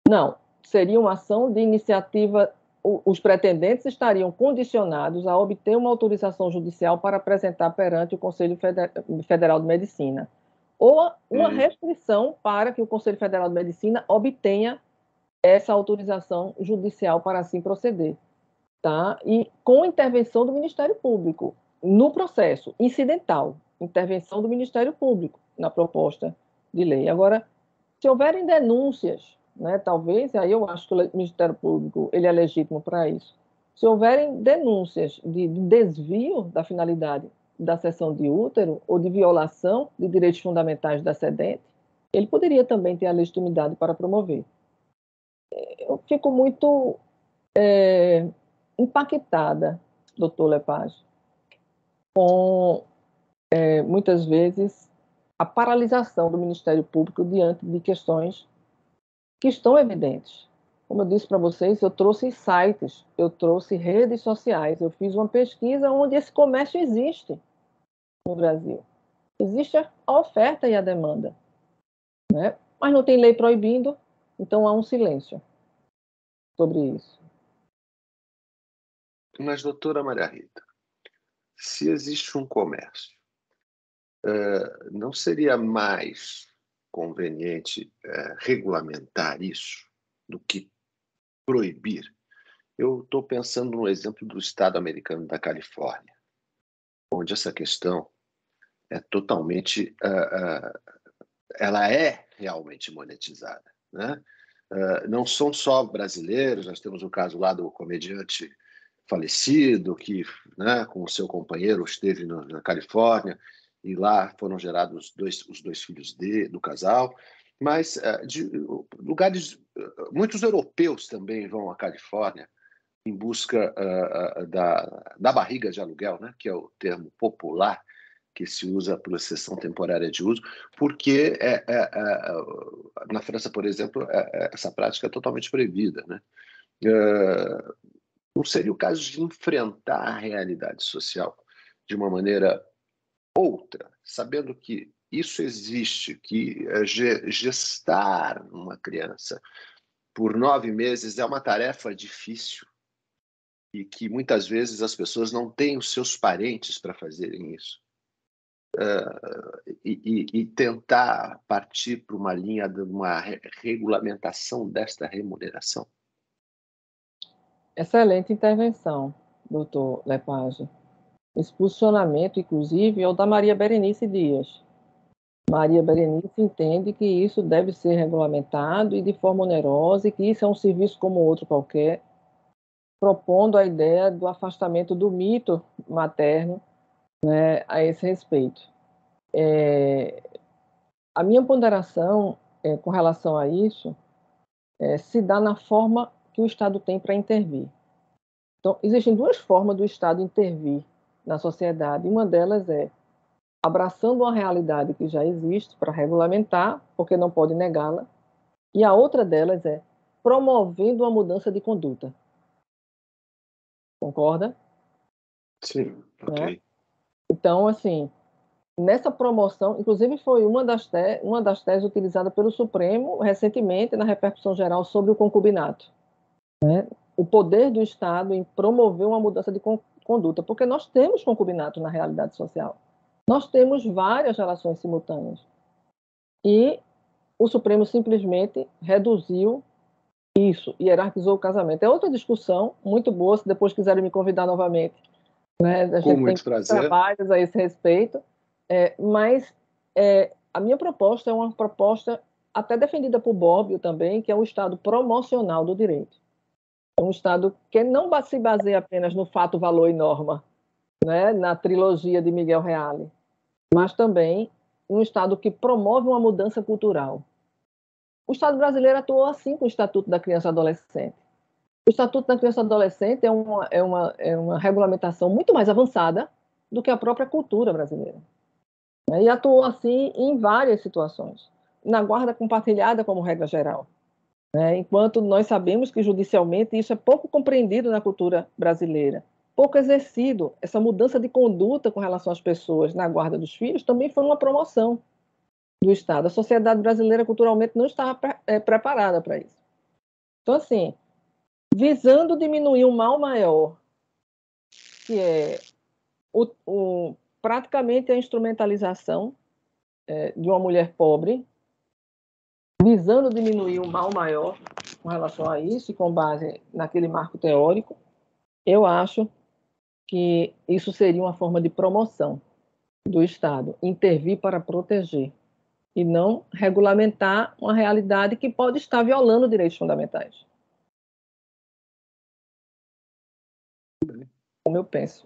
Não, seria uma ação de iniciativa. Os pretendentes estariam condicionados a obter uma autorização judicial para apresentar perante o Conselho Federal de Medicina, ou uma restrição para que o Conselho Federal de Medicina obtenha essa autorização judicial para assim proceder, tá? E com intervenção do Ministério Público no processo incidental, intervenção do Ministério Público na proposta de lei. Agora, se houverem denúncias, né, talvez, aí eu acho que o Ministério Público ele é legítimo para isso. Se houverem denúncias de desvio da finalidade da cessão de útero ou de violação de direitos fundamentais da cedente, ele poderia também ter a legitimidade para promover. Eu fico muito impactada, doutor Lepage, com, muitas vezes, a paralisação do Ministério Público diante de questões que estão evidentes. Como eu disse para vocês, eu trouxe sites, eu trouxe redes sociais, eu fiz uma pesquisa onde esse comércio existe no Brasil. Existe a oferta e a demanda, né? Mas não tem lei proibindo, Então, há um silêncio sobre isso. Mas, doutora Maria Rita, se existe um comércio, não seria mais conveniente regulamentar isso do que proibir? Eu estou pensando no exemplo do estado americano da Califórnia, onde essa questão é totalmente, ela é realmente monetizada, né? Não são só brasileiros, nós temos o caso lá do comediante falecido que, né, com o seu companheiro esteve na Califórnia e lá foram gerados os dois filhos do casal, mas de lugares, muitos europeus também vão à Califórnia em busca da barriga de aluguel, né, que é o termo popular que se usa para cessão temporária de uso, porque na França, por exemplo, essa prática é totalmente proibida, né? Não seria o caso de enfrentar a realidade social de uma maneira outra, sabendo que isso existe, que gestar uma criança por 9 meses é uma tarefa difícil e que muitas vezes as pessoas não têm os seus parentes para fazerem isso. E tentar partir para uma linha de uma regulamentação desta remuneração. Excelente intervenção, doutor Lepage. Esse posicionamento, inclusive, é o da Maria Berenice Dias. Maria Berenice entende que isso deve ser regulamentado e de forma onerosa e que isso é um serviço como outro qualquer, propondo a ideia do afastamento do mito materno, né, a esse respeito. A minha ponderação com relação a isso se dá na forma que o Estado tem para intervir. Então, existem duas formas do Estado intervir na sociedade. Uma delas é abraçando uma realidade que já existe para regulamentar, porque não pode negá-la, e a outra delas é promovendo uma mudança de conduta. Concorda? Sim, ok. Né? Então, assim, nessa promoção, inclusive foi uma das teses utilizadas pelo Supremo recentemente na repercussão geral sobre o concubinato. Né? O poder do Estado em promover uma mudança de conduta, porque nós temos concubinato na realidade social. Nós temos várias relações simultâneas. E o Supremo simplesmente reduziu isso, hierarquizou o casamento. É outra discussão muito boa, se depois quiserem me convidar novamente. Né? A Com gente tem muito prazer. trabalhos a esse respeito, mas a minha proposta é uma proposta até defendida por Bobbio também, que é um Estado promocional do direito. É um Estado que não se baseia apenas no fato, valor e norma, né? Na trilogia de Miguel Reale, mas também um Estado que promove uma mudança cultural. O Estado brasileiro atuou assim com o Estatuto da Criança e Adolescente. O Estatuto da Criança e Adolescente é uma regulamentação muito mais avançada do que a própria cultura brasileira. E atuou assim em várias situações. Na guarda compartilhada, como regra geral. Enquanto nós sabemos que judicialmente isso é pouco compreendido na cultura brasileira, pouco exercido. Essa mudança de conduta com relação às pessoas na guarda dos filhos também foi uma promoção do Estado. A sociedade brasileira culturalmente não estava preparada para isso. Então, assim, visando diminuir um mal maior, que é praticamente a instrumentalização de uma mulher pobre, visando diminuir um mal maior com relação a isso, e com base naquele marco teórico, eu acho que isso seria uma forma de promoção do Estado, intervir para proteger, e não regulamentar uma realidade que pode estar violando direitos fundamentais. Como eu penso.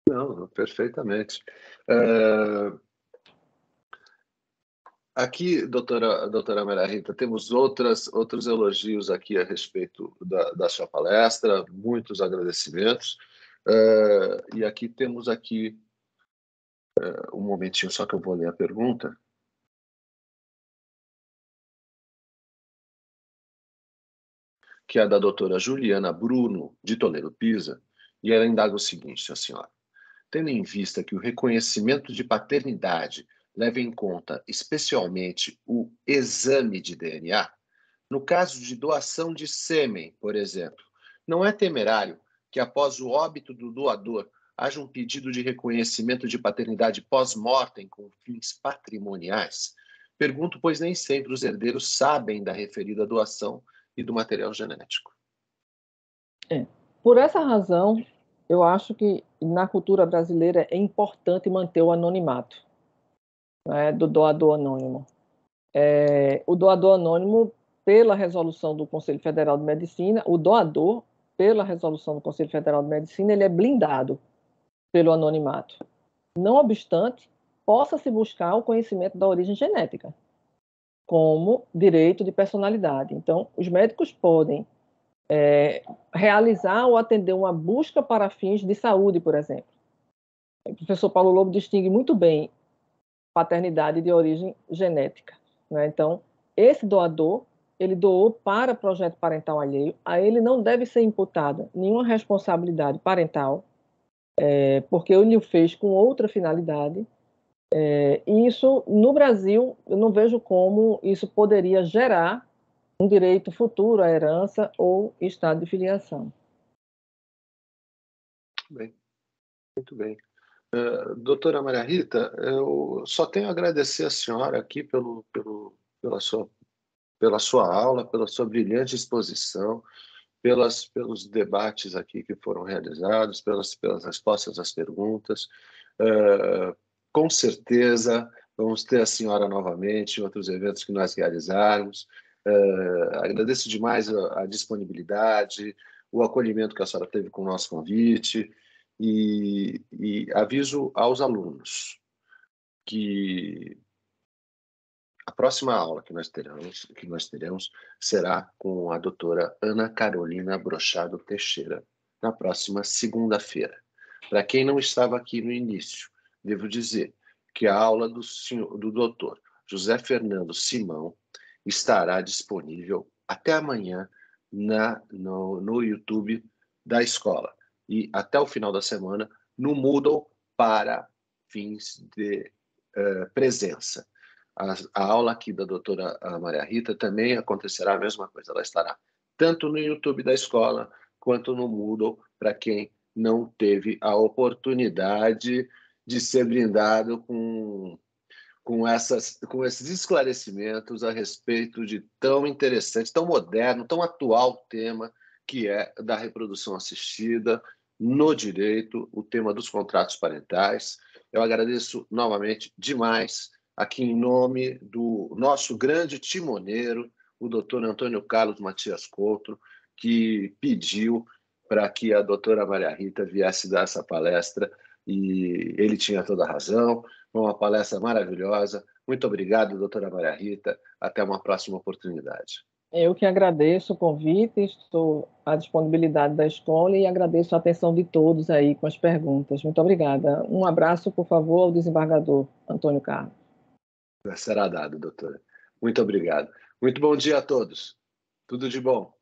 Não, perfeitamente. Aqui, doutora Maria Rita, temos outros elogios aqui a respeito da sua palestra, muitos agradecimentos. E aqui temos um momentinho só que eu vou ler a pergunta. Que é da doutora Juliana Bruno, de Toledo Pisa, e ela indaga o seguinte, a senhora. Tendo em vista que o reconhecimento de paternidade leva em conta especialmente o exame de DNA, No caso de doação de sêmen, por exemplo, não é temerário que, após o óbito do doador, haja um pedido de reconhecimento de paternidade pós-mortem com fins patrimoniais? Pergunto, pois nem sempre os herdeiros sabem da referida doação e do material genético. Por essa razão, eu acho que na cultura brasileira é importante manter o anonimato, né, do doador anônimo. O doador anônimo, pela resolução do Conselho Federal de Medicina, o doador, pela resolução do Conselho Federal de Medicina, ele é blindado pelo anonimato. Não obstante, possa-se buscar o conhecimento da origem genética como direito de personalidade. Então, os médicos podem realizar ou atender uma busca para fins de saúde, por exemplo. O professor Paulo Lobo distingue muito bem paternidade de origem genética, né? Então, esse doador, ele doou para projeto parental alheio, a ele não deve ser imputada nenhuma responsabilidade parental, porque ele o fez com outra finalidade. E isso, no Brasil, eu não vejo como isso poderia gerar um direito futuro à herança ou estado de filiação. Bem, muito bem. Doutora Maria Rita, eu só tenho a agradecer a senhora aqui pela sua aula, pela sua brilhante exposição, pelos debates aqui que foram realizados, pelas respostas às perguntas. Com certeza vamos ter a senhora novamente em outros eventos que nós realizarmos. Agradeço demais a disponibilidade, o acolhimento que a senhora teve com o nosso convite e aviso aos alunos que a próxima aula que nós teremos será com a doutora Ana Carolina Brochado Teixeira, na próxima segunda-feira. Para quem não estava aqui no início, devo dizer que a aula do doutor José Fernando Simão estará disponível até amanhã no YouTube da escola e até o final da semana no Moodle para fins de presença. A aula aqui da doutora Maria Rita também acontecerá a mesma coisa. Ela estará tanto no YouTube da escola quanto no Moodle para quem não teve a oportunidade de ser brindado com esses esclarecimentos a respeito de tão interessante, tão moderno, tão atual tema que é da reprodução assistida no direito, o tema dos contratos parentais. Eu agradeço novamente demais, aqui em nome do nosso grande timoneiro, o doutor Antônio Carlos Matias Couto, que pediu para que a doutora Maria Rita viesse dar essa palestra, e ele tinha toda a razão. Foi uma palestra maravilhosa. Muito obrigado, doutora Maria Rita. Até uma próxima oportunidade. Eu que agradeço o convite, estou à disponibilidade da escola e agradeço a atenção de todos aí com as perguntas. Muito obrigada. Um abraço, por favor, ao desembargador Antônio Carlos. Será dado, doutora. Muito obrigado. Muito bom dia a todos. Tudo de bom.